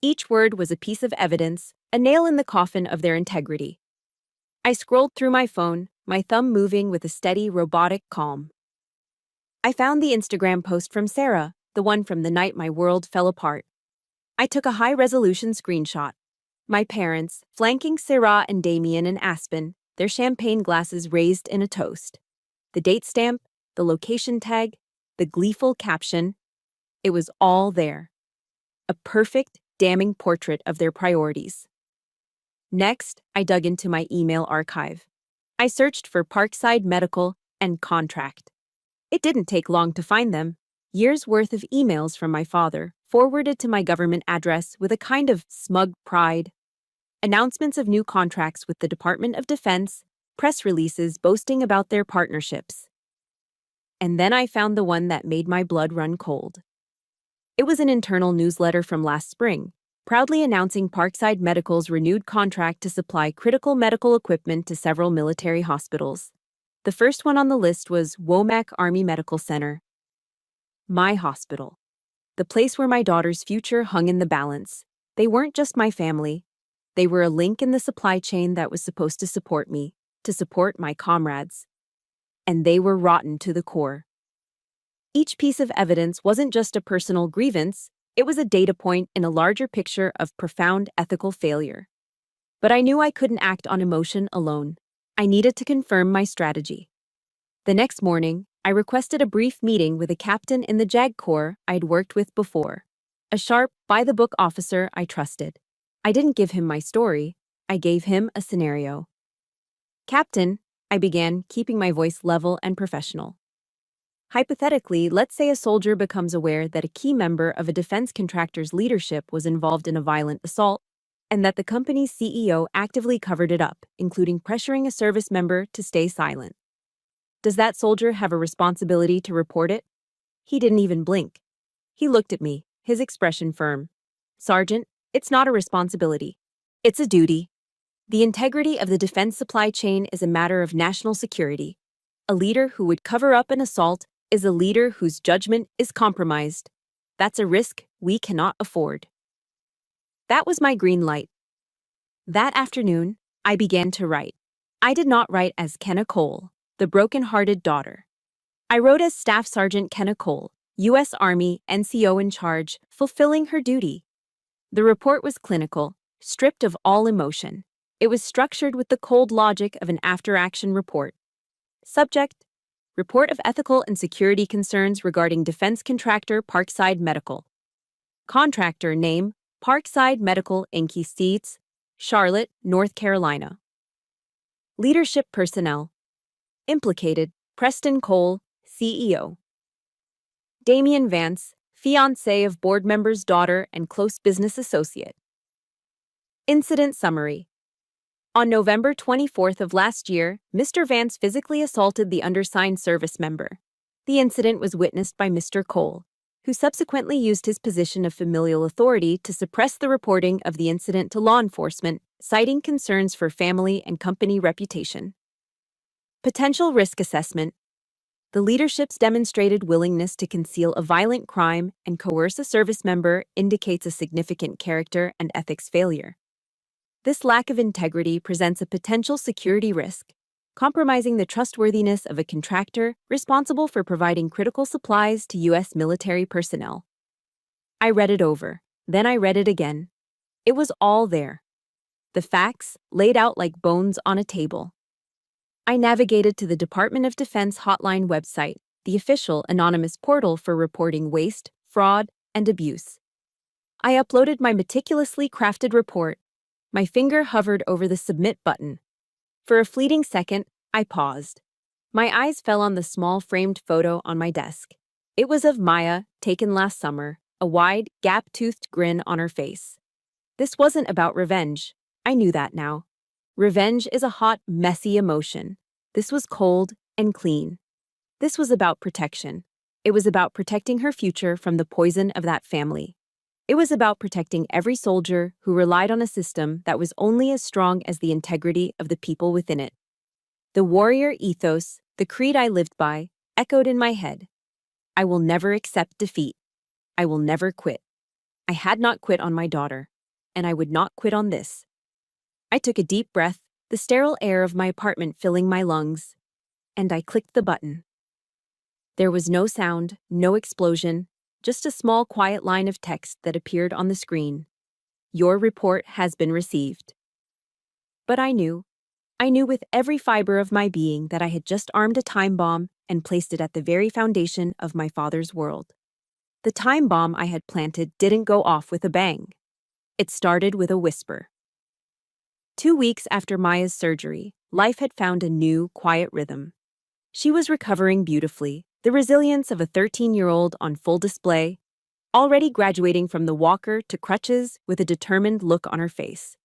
Each word was a piece of evidence, a nail in the coffin of their integrity. I scrolled through my phone, my thumb moving with a steady, robotic calm. I found the Instagram post from Sarah, the one from the night my world fell apart. I took a high-resolution screenshot. My parents, flanking Sarah and Damien in Aspen, their champagne glasses raised in a toast. The date stamp, the location tag, the gleeful caption. It was all there. A perfect, damning portrait of their priorities. Next, I dug into my email archive. I searched for Parkside Medical and Contract. It didn't take long to find them. Years' worth of emails from my father, forwarded to my government address with a kind of smug pride. Announcements of new contracts with the Department of Defense, press releases boasting about their partnerships. And then I found the one that made my blood run cold. It was an internal newsletter from last spring, proudly announcing Parkside Medical's renewed contract to supply critical medical equipment to several military hospitals. The first one on the list was Womack Army Medical Center. My hospital. The place where my daughter's future hung in the balance. They weren't just my family. They were a link in the supply chain that was supposed to support me, to support my comrades. And they were rotten to the core. Each piece of evidence wasn't just a personal grievance, it was a data point in a larger picture of profound ethical failure. But I knew I couldn't act on emotion alone. I needed to confirm my strategy. The next morning, I requested a brief meeting with a captain in the JAG Corps I'd worked with before, a sharp, by-the-book officer I trusted. I didn't give him my story, I gave him a scenario. Captain, I began, keeping my voice level and professional. Hypothetically, let's say a soldier becomes aware that a key member of a defense contractor's leadership was involved in a violent assault, and that the company's CEO actively covered it up, including pressuring a service member to stay silent. Does that soldier have a responsibility to report it? He didn't even blink. He looked at me, his expression firm. Sergeant, it's not a responsibility. It's a duty. The integrity of the defense supply chain is a matter of national security. A leader who would cover up an assault is a leader whose judgment is compromised. That's a risk we cannot afford. That was my green light. That afternoon, I began to write. I did not write as Kenna Cole, the broken-hearted daughter. I wrote as Staff Sergeant Kenna Cole, U.S. Army NCO in charge, fulfilling her duty. The report was clinical, stripped of all emotion. It was structured with the cold logic of an after-action report. Subject: Report of ethical and security concerns regarding defense contractor Parkside Medical. Contractor name: Parkside Medical Inc. Seats, Charlotte, North Carolina. Leadership personnel. Implicated: Preston Cole, CEO. Damian Vance, fiancé of board member's daughter and close business associate. Incident summary. On November 24th of last year, Mr. Vance physically assaulted the undersigned service member. The incident was witnessed by Mr. Cole, who subsequently used his position of familial authority to suppress the reporting of the incident to law enforcement, citing concerns for family and company reputation. Potential risk assessment. The leadership's demonstrated willingness to conceal a violent crime and coerce a service member indicates a significant character and ethics failure. This lack of integrity presents a potential security risk, compromising the trustworthiness of a contractor responsible for providing critical supplies to U.S. military personnel. I read it over, then I read it again. It was all there. The facts laid out like bones on a table. I navigated to the Department of Defense hotline website, the official anonymous portal for reporting waste, fraud, and abuse. I uploaded my meticulously crafted report. My finger hovered over the submit button. For a fleeting second, I paused. My eyes fell on the small framed photo on my desk. It was of Maya, taken last summer, a wide, gap-toothed grin on her face. This wasn't about revenge. I knew that now. Revenge is a hot, messy emotion. This was cold and clean. This was about protection. It was about protecting her future from the poison of that family. It was about protecting every soldier who relied on a system that was only as strong as the integrity of the people within it. The warrior ethos, the creed I lived by, echoed in my head. I will never accept defeat. I will never quit. I had not quit on my daughter, and I would not quit on this. I took a deep breath, the sterile air of my apartment filling my lungs, and I clicked the button. There was no sound, no explosion, just a small quiet line of text that appeared on the screen. Your report has been received. But I knew with every fiber of my being that I had just armed a time bomb and placed it at the very foundation of my father's world. The time bomb I had planted didn't go off with a bang. It started with a whisper. 2 weeks after Maya's surgery, life had found a new, quiet rhythm. She was recovering beautifully, the resilience of a 13-year-old on full display, already graduating from the walker to crutches with a determined look on her face.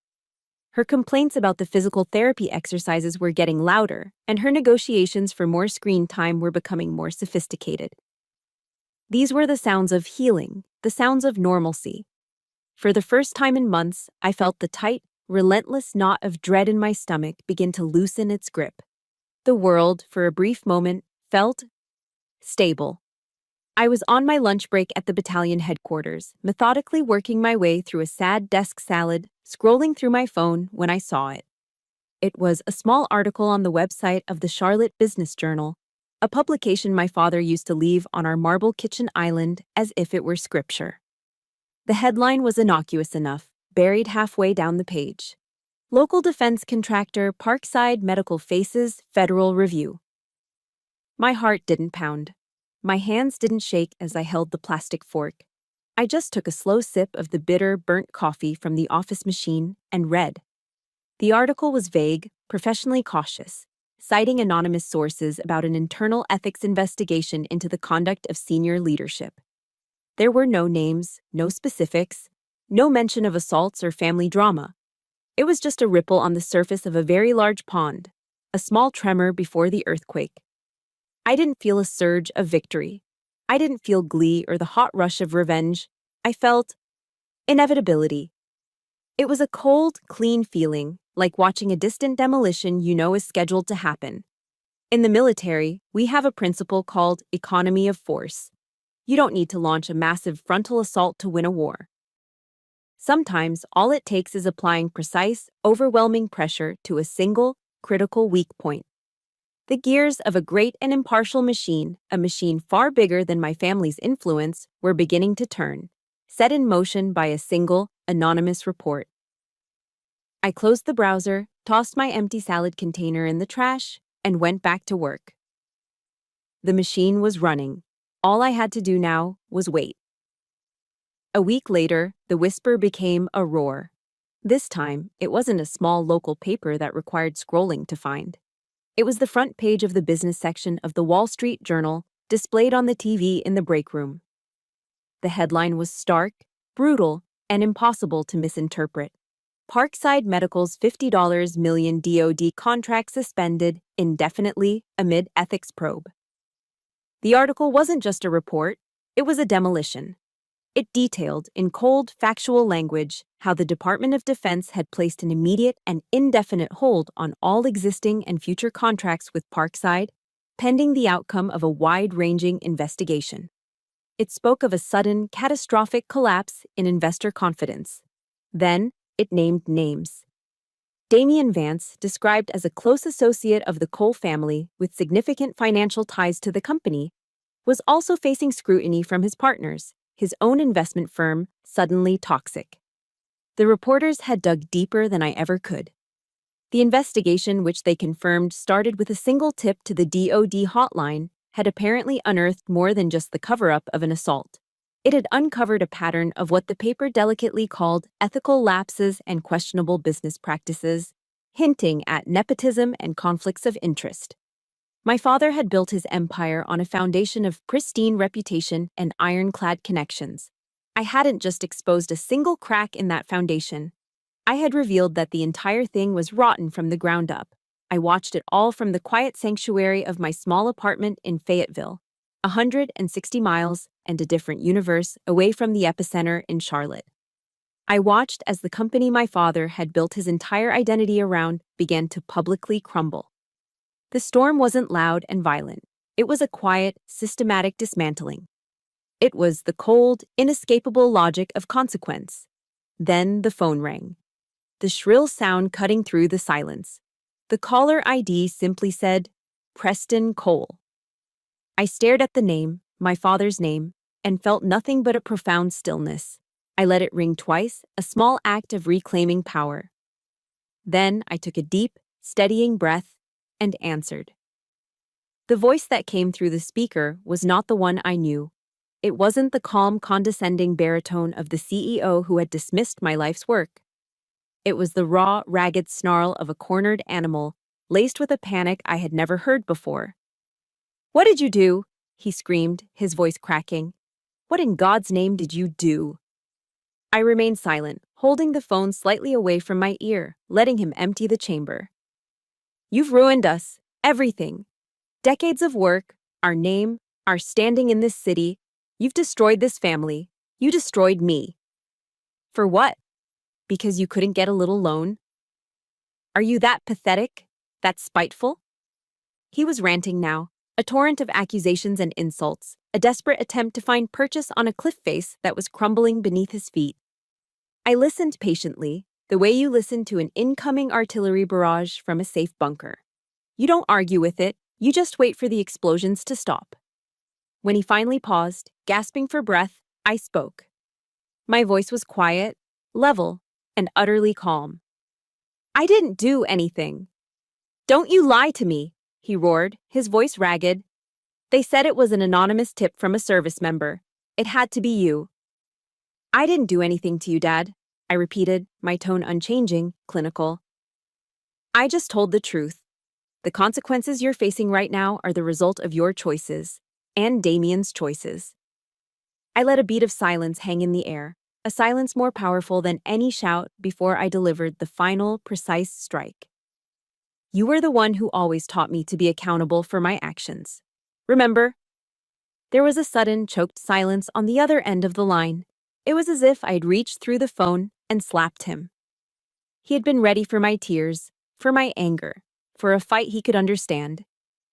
Her complaints about the physical therapy exercises were getting louder, and her negotiations for more screen time were becoming more sophisticated. These were the sounds of healing, the sounds of normalcy. For the first time in months, I felt the tight, relentless knot of dread in my stomach begin to loosen its grip. The world, for a brief moment, felt stable. I was on my lunch break at the battalion headquarters, methodically working my way through a sad desk salad, scrolling through my phone when I saw it. It was a small article on the website of the Charlotte Business Journal, a publication my father used to leave on our marble kitchen island as if it were scripture. The headline was innocuous enough, buried halfway down the page. Local defense contractor Parkside Medical faces federal review. My heart didn't pound. My hands didn't shake as I held the plastic fork. I just took a slow sip of the bitter, burnt coffee from the office machine and read. The article was vague, professionally cautious, citing anonymous sources about an internal ethics investigation into the conduct of senior leadership. There were no names, no specifics, no mention of assaults or family drama. It was just a ripple on the surface of a very large pond, a small tremor before the earthquake. I didn't feel a surge of victory. I didn't feel glee or the hot rush of revenge. I felt inevitability. It was a cold, clean feeling, like watching a distant demolition you know is scheduled to happen. In the military, we have a principle called economy of force. You don't need to launch a massive frontal assault to win a war. Sometimes all it takes is applying precise, overwhelming pressure to a single, critical weak point. The gears of a great and impartial machine, a machine far bigger than my family's influence, were beginning to turn, set in motion by a single, anonymous report. I closed the browser, tossed my empty salad container in the trash, and went back to work. The machine was running. All I had to do now was wait. A week later, the whisper became a roar. This time, it wasn't a small local paper that required scrolling to find. It was the front page of the business section of the Wall Street Journal, displayed on the TV in the break room. The headline was stark, brutal, and impossible to misinterpret. Parkside Medical's $50 million DoD contract suspended indefinitely amid ethics probe. The article wasn't just a report, it was a demolition. It detailed, in cold, factual language, how the Department of Defense had placed an immediate and indefinite hold on all existing and future contracts with Parkside, pending the outcome of a wide-ranging investigation. It spoke of a sudden, catastrophic collapse in investor confidence. Then, it named names. Damian Vance, described as a close associate of the Cole family with significant financial ties to the company, was also facing scrutiny from his partners, his own investment firm, Suddenly Toxic. The reporters had dug deeper than I ever could. The investigation, which they confirmed started with a single tip to the DoD hotline, had apparently unearthed more than just the cover-up of an assault. It had uncovered a pattern of what the paper delicately called ethical lapses and questionable business practices, hinting at nepotism and conflicts of interest. My father had built his empire on a foundation of pristine reputation and ironclad connections. I hadn't just exposed a single crack in that foundation. I had revealed that the entire thing was rotten from the ground up. I watched it all from the quiet sanctuary of my small apartment in Fayetteville, 160 miles and a different universe away from the epicenter in Charlotte. I watched as the company my father had built his entire identity around began to publicly crumble. The storm wasn't loud and violent. It was a quiet, systematic dismantling. It was the cold, inescapable logic of consequence. Then the phone rang. The shrill sound cutting through the silence. The caller ID simply said, Preston Cole. I stared at the name, my father's name, and felt nothing but a profound stillness. I let it ring twice, a small act of reclaiming power. Then I took a deep, steadying breath and answered. The voice that came through the speaker was not the one I knew. It wasn't the calm, condescending baritone of the CEO who had dismissed my life's work. It was the raw, ragged snarl of a cornered animal, laced with a panic I had never heard before. "What did you do?" he screamed, his voice cracking. "What in God's name did you do?" I remained silent, holding the phone slightly away from my ear, letting him empty the chamber. "You've ruined us. Everything. Decades of work, our name, our standing in this city. You've destroyed this family. You destroyed me." "For what? Because you couldn't get a little loan? Are you that pathetic? That spiteful?" He was ranting now, a torrent of accusations and insults, a desperate attempt to find purchase on a cliff face that was crumbling beneath his feet. I listened patiently, the way you listen to an incoming artillery barrage from a safe bunker. You don't argue with it, you just wait for the explosions to stop. When he finally paused, gasping for breath, I spoke. My voice was quiet, level, and utterly calm. "I didn't do anything." "Don't you lie to me," he roared, his voice ragged. "They said it was an anonymous tip from a service member. It had to be you." "I didn't do anything to you, Dad," I repeated, my tone unchanging, clinical. "I just told the truth. The consequences you're facing right now are the result of your choices, and Damien's choices." I let a beat of silence hang in the air, a silence more powerful than any shout before I delivered the final, precise strike. "You were the one who always taught me to be accountable for my actions. Remember?" There was a sudden, choked silence on the other end of the line. It was as if I'd reached through the phone and slapped him. He had been ready for my tears, for my anger, for a fight he could understand.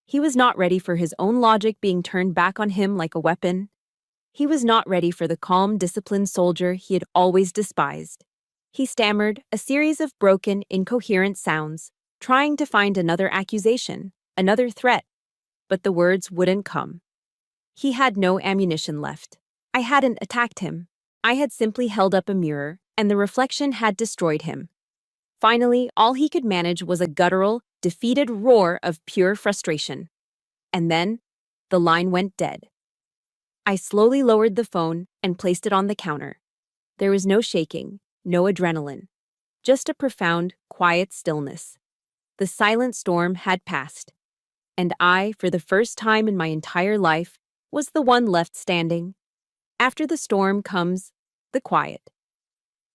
He was not ready for his own logic being turned back on him like a weapon. He was not ready for the calm, disciplined soldier he had always despised. He stammered a series of broken, incoherent sounds, trying to find another accusation, another threat, but the words wouldn't come. He had no ammunition left. I hadn't attacked him. I had simply held up a mirror, and the reflection had destroyed him. Finally, all he could manage was a guttural, defeated roar of pure frustration. And then, the line went dead. I slowly lowered the phone and placed it on the counter. There was no shaking, no adrenaline, just a profound, quiet stillness. The silent storm had passed, and I, for the first time in my entire life, was the one left standing. After the storm comes the quiet.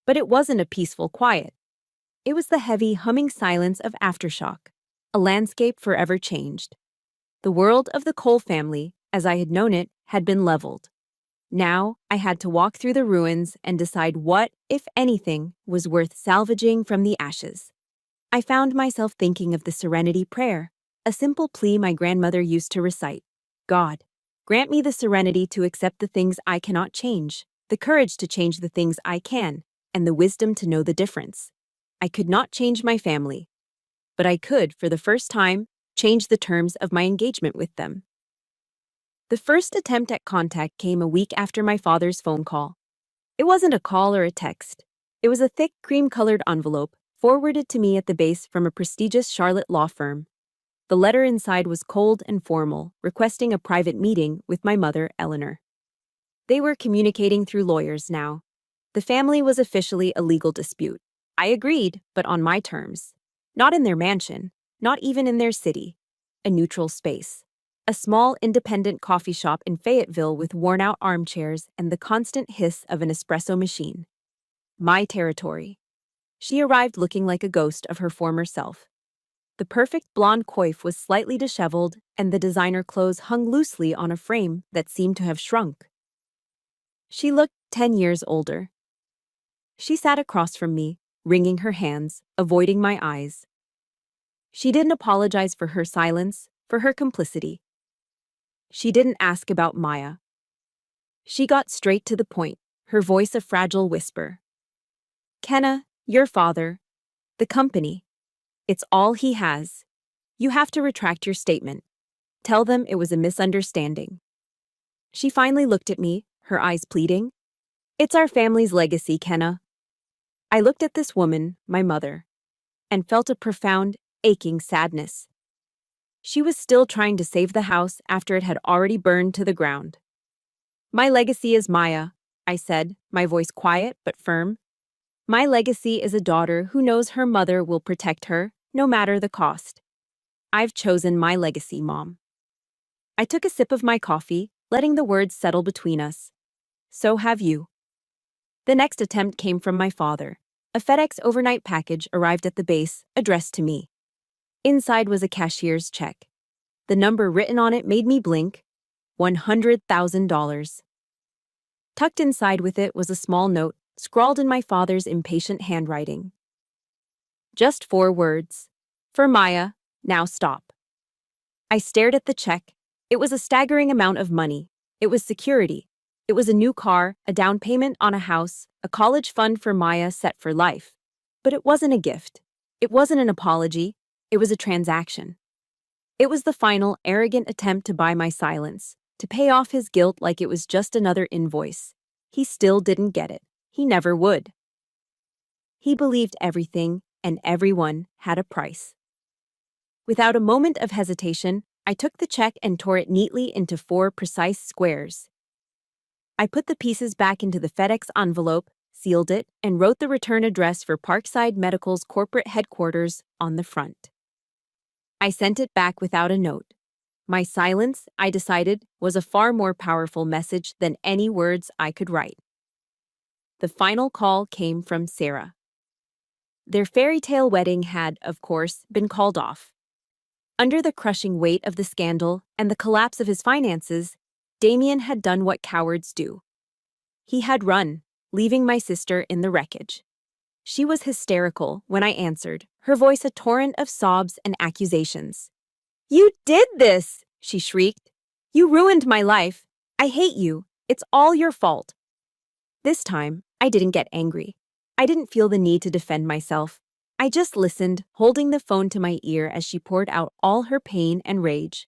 But it wasn't a peaceful quiet. It was the heavy, humming silence of aftershock, a landscape forever changed. The world of the Cole family, as I had known it, had been leveled. Now I had to walk through the ruins and decide what, if anything, was worth salvaging from the ashes. I found myself thinking of the Serenity Prayer, a simple plea my grandmother used to recite. "God, grant me the serenity to accept the things I cannot change, the courage to change the things I can, and the wisdom to know the difference." I could not change my family, but I could, for the first time, change the terms of my engagement with them. The first attempt at contact came a week after my father's phone call. It wasn't a call or a text. It was a thick, cream-colored envelope forwarded to me at the base from a prestigious Charlotte law firm. The letter inside was cold and formal, requesting a private meeting with my mother, Eleanor. They were communicating through lawyers now. The family was officially a legal dispute. I agreed, but on my terms. Not in their mansion, not even in their city. A neutral space. A small, independent coffee shop in Fayetteville with worn-out armchairs and the constant hiss of an espresso machine. My territory. She arrived looking like a ghost of her former self. The perfect blonde coif was slightly disheveled, and the designer clothes hung loosely on a frame that seemed to have shrunk. She looked 10 years older. She sat across from me, wringing her hands, avoiding my eyes. She didn't apologize for her silence, for her complicity. She didn't ask about Maya. She got straight to the point, her voice a fragile whisper. "Kenna, your father, the company, it's all he has. You have to retract your statement. Tell them it was a misunderstanding." She finally looked at me, her eyes pleading. "It's our family's legacy, Kenna." I looked at this woman, my mother, and felt a profound, aching sadness. She was still trying to save the house after it had already burned to the ground. "My legacy is Maya," I said, my voice quiet but firm. My legacy is a daughter who knows her mother will protect her, no matter the cost. I've chosen my legacy, Mom. I took a sip of my coffee, letting the words settle between us. So have you. The next attempt came from my father. A FedEx overnight package arrived at the base, addressed to me. Inside was a cashier's check. The number written on it made me blink. $100,000. Tucked inside with it was a small note, scrawled in my father's impatient handwriting. Just 4 words. For Maya, now stop. I stared at the check. It was a staggering amount of money. It was security. It was a new car, a down payment on a house, a college fund for Maya set for life. But it wasn't a gift. It wasn't an apology. It was a transaction. It was the final, arrogant attempt to buy my silence, to pay off his guilt like it was just another invoice. He still didn't get it. He never would. He believed everything and everyone had a price. Without a moment of hesitation, I took the check and tore it neatly into 4 precise squares. I put the pieces back into the FedEx envelope, sealed it, and wrote the return address for Parkside Medical's corporate headquarters on the front. I sent it back without a note. My silence, I decided, was a far more powerful message than any words I could write. The final call came from Sarah. Their fairy tale wedding had, of course, been called off. Under the crushing weight of the scandal and the collapse of his finances, Damien had done what cowards do. He had run, leaving my sister in the wreckage. She was hysterical when I answered, her voice a torrent of sobs and accusations. "You did this!" she shrieked. "You ruined my life. I hate you. It's all your fault." This time, I didn't get angry. I didn't feel the need to defend myself. I just listened, holding the phone to my ear as she poured out all her pain and rage.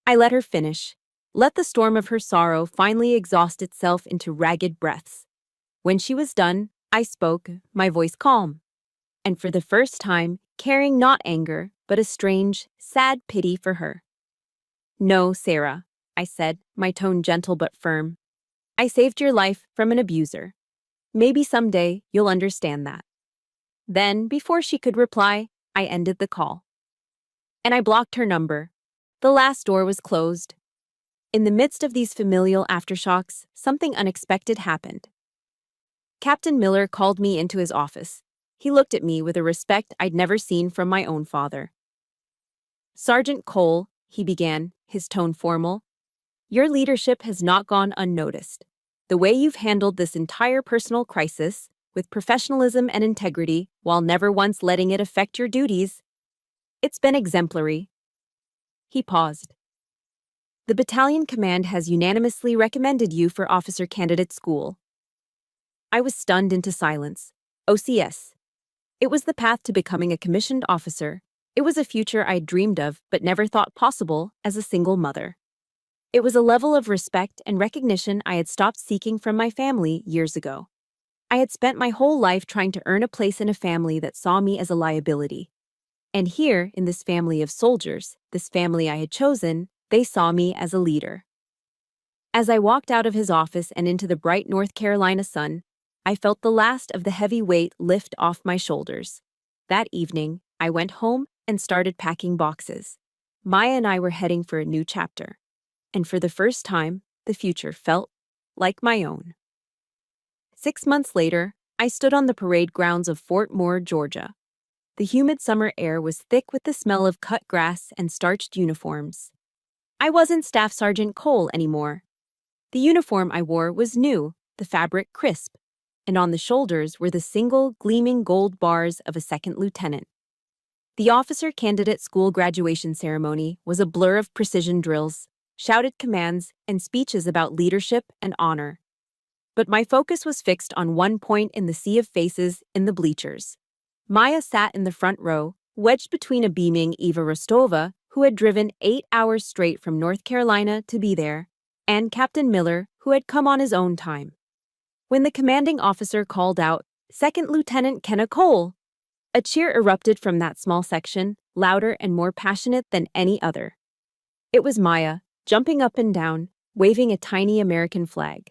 I let her finish. Let the storm of her sorrow finally exhaust itself into ragged breaths. When she was done, I spoke, my voice calm. And for the first time, carrying not anger, but a strange, sad pity for her. "No, Sarah," I said, my tone gentle but firm. "I saved your life from an abuser. Maybe someday you'll understand that." Then, before she could reply, I ended the call. And I blocked her number. The last door was closed. In the midst of these familial aftershocks, something unexpected happened. Captain Miller called me into his office. He looked at me with a respect I'd never seen from my own father. "Sergeant Cole," he began, his tone formal, "your leadership has not gone unnoticed. The way you've handled this entire personal crisis, with professionalism and integrity, while never once letting it affect your duties, it's been exemplary." He paused. "The battalion command has unanimously recommended you for officer candidate school." I was stunned into silence. OCS. It was the path to becoming a commissioned officer. It was a future I'd dreamed of but never thought possible as a single mother. It was a level of respect and recognition I had stopped seeking from my family years ago. I had spent my whole life trying to earn a place in a family that saw me as a liability. And here, in this family of soldiers, this family I had chosen, they saw me as a leader. As I walked out of his office and into the bright North Carolina sun, I felt the last of the heavy weight lift off my shoulders. That evening, I went home and started packing boxes. Maya and I were heading for a new chapter. And for the first time, the future felt like my own. 6 months later, I stood on the parade grounds of Fort Moore, Georgia. The humid summer air was thick with the smell of cut grass and starched uniforms. I wasn't Staff Sergeant Cole anymore. The uniform I wore was new, the fabric crisp, and on the shoulders were the single, gleaming gold bars of a second lieutenant. The officer candidate school graduation ceremony was a blur of precision drills, shouted commands, and speeches about leadership and honor. But my focus was fixed on one point in the sea of faces in the bleachers. Maya sat in the front row, wedged between a beaming Eva Rostova, who had driven 8 hours straight from North Carolina to be there, and Captain Miller, who had come on his own time. When the commanding officer called out, "Second Lieutenant Kenna Cole," a cheer erupted from that small section, louder and more passionate than any other. It was Maya, jumping up and down, waving a tiny American flag.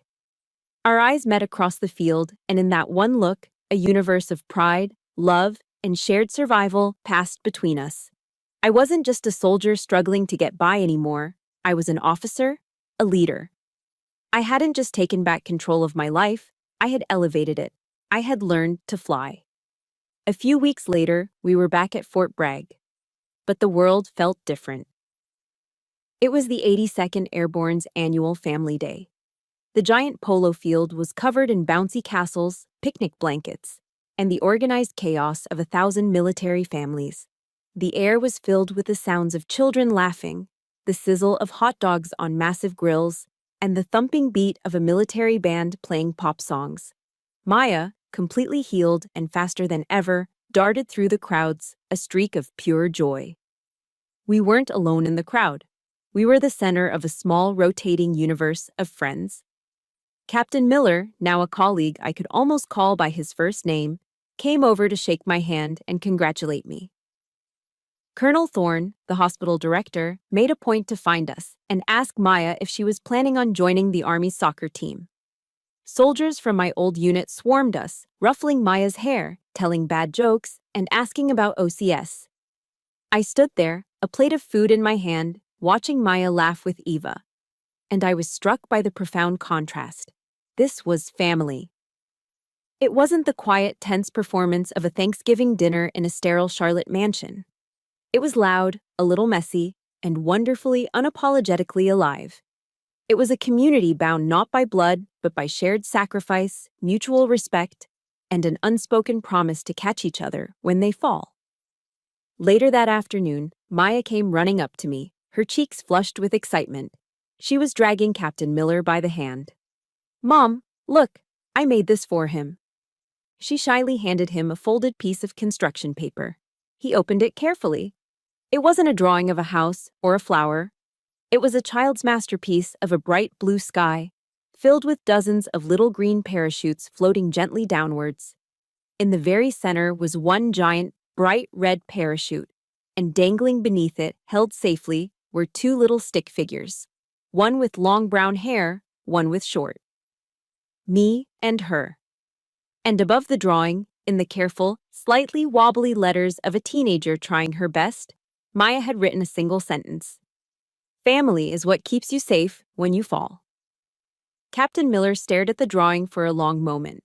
Our eyes met across the field, and in that one look, A universe of pride, love, and shared survival passed between us. I wasn't just a soldier struggling to get by anymore. I was an officer, a leader. I hadn't just taken back control of my life, I had elevated it. I had learned to fly. A few weeks later, we were back at Fort Bragg. But the world felt different. It was the 82nd Airborne's annual Family Day. The giant polo field was covered in bouncy castles, picnic blankets, and the organized chaos of 1,000 military families. The air was filled with the sounds of children laughing, the sizzle of hot dogs on massive grills, and the thumping beat of a military band playing pop songs. Maya, completely healed and faster than ever, darted through the crowds, a streak of pure joy. We weren't alone in the crowd. We were the center of a small, rotating universe of friends. Captain Miller, now a colleague I could almost call by his first name, came over to shake my hand and congratulate me. Colonel Thorne, the hospital director, made a point to find us and ask Maya if she was planning on joining the Army's soccer team. Soldiers from my old unit swarmed us, ruffling Maya's hair, telling bad jokes, and asking about OCS. I stood there, a plate of food in my hand, watching Maya laugh with Eva. And I was struck by the profound contrast. This was family. It wasn't the quiet, tense performance of a Thanksgiving dinner in a sterile Charlotte mansion. It was loud, a little messy, and wonderfully, unapologetically alive. It was a community bound not by blood, but by shared sacrifice, mutual respect, and an unspoken promise to catch each other when they fall. Later that afternoon, Maya came running up to me, her cheeks flushed with excitement. She was dragging Captain Miller by the hand. "Mom, look, I made this for him." She shyly handed him a folded piece of construction paper. He opened it carefully. It wasn't a drawing of a house or a flower. It was a child's masterpiece of a bright blue sky, filled with dozens of little green parachutes floating gently downwards. In the very center was one giant, bright red parachute, and dangling beneath it, held safely, were two little stick figures, one with long brown hair, one with short. Me and her. And above the drawing, in the careful, slightly wobbly letters of a teenager trying her best, Maya had written a single sentence. "Family is what keeps you safe when you fall." Captain Miller stared at the drawing for a long moment.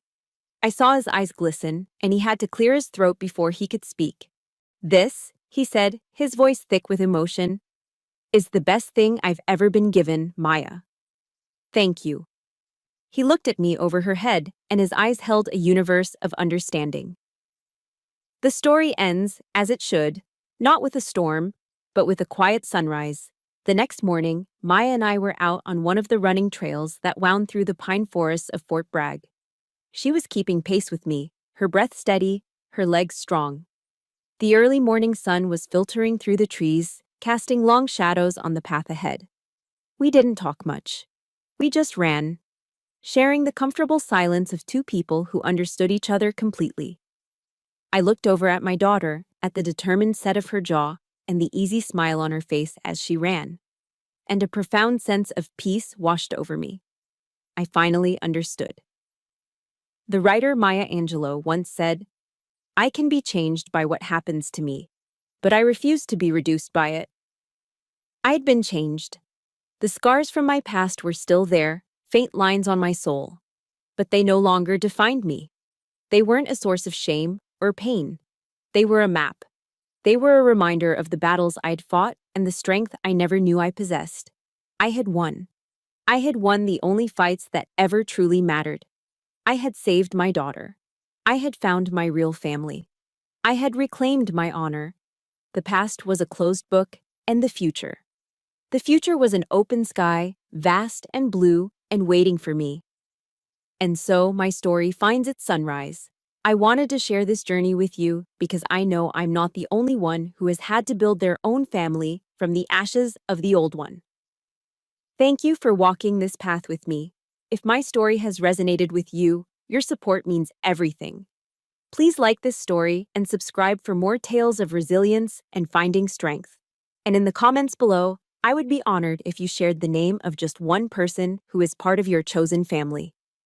I saw his eyes glisten, and he had to clear his throat before he could speak. "This," he said, his voice thick with emotion, "is the best thing I've ever been given, Maya. Thank you." He looked at me over her head, and his eyes held a universe of understanding. The story ends, as it should, not with a storm, but with a quiet sunrise. The next morning, Maya and I were out on one of the running trails that wound through the pine forests of Fort Bragg. She was keeping pace with me, her breath steady, her legs strong. The early morning sun was filtering through the trees, casting long shadows on the path ahead. We didn't talk much. We just ran, sharing the comfortable silence of two people who understood each other completely. I looked over at my daughter, at the determined set of her jaw and the easy smile on her face as she ran, and a profound sense of peace washed over me. I finally understood. The writer Maya Angelou once said, "I can be changed by what happens to me, but I refuse to be reduced by it." I had been changed. The scars from my past were still there, faint lines on my soul, but they no longer defined me. They weren't a source of shame or pain. They were a map. They were a reminder of the battles I'd fought and the strength I never knew I possessed. I had won. I had won the only fights that ever truly mattered. I had saved my daughter. I had found my real family. I had reclaimed my honor. The past was a closed book, and the future. The future was an open sky, vast and blue, and waiting for me. And so my story finds its sunrise. I wanted to share this journey with you because I know I'm not the only one who has had to build their own family from the ashes of the old one. Thank you for walking this path with me. If my story has resonated with you, your support means everything. Please like this story and subscribe for more tales of resilience and finding strength. And in the comments below, I would be honored if you shared the name of just one person who is part of your chosen family.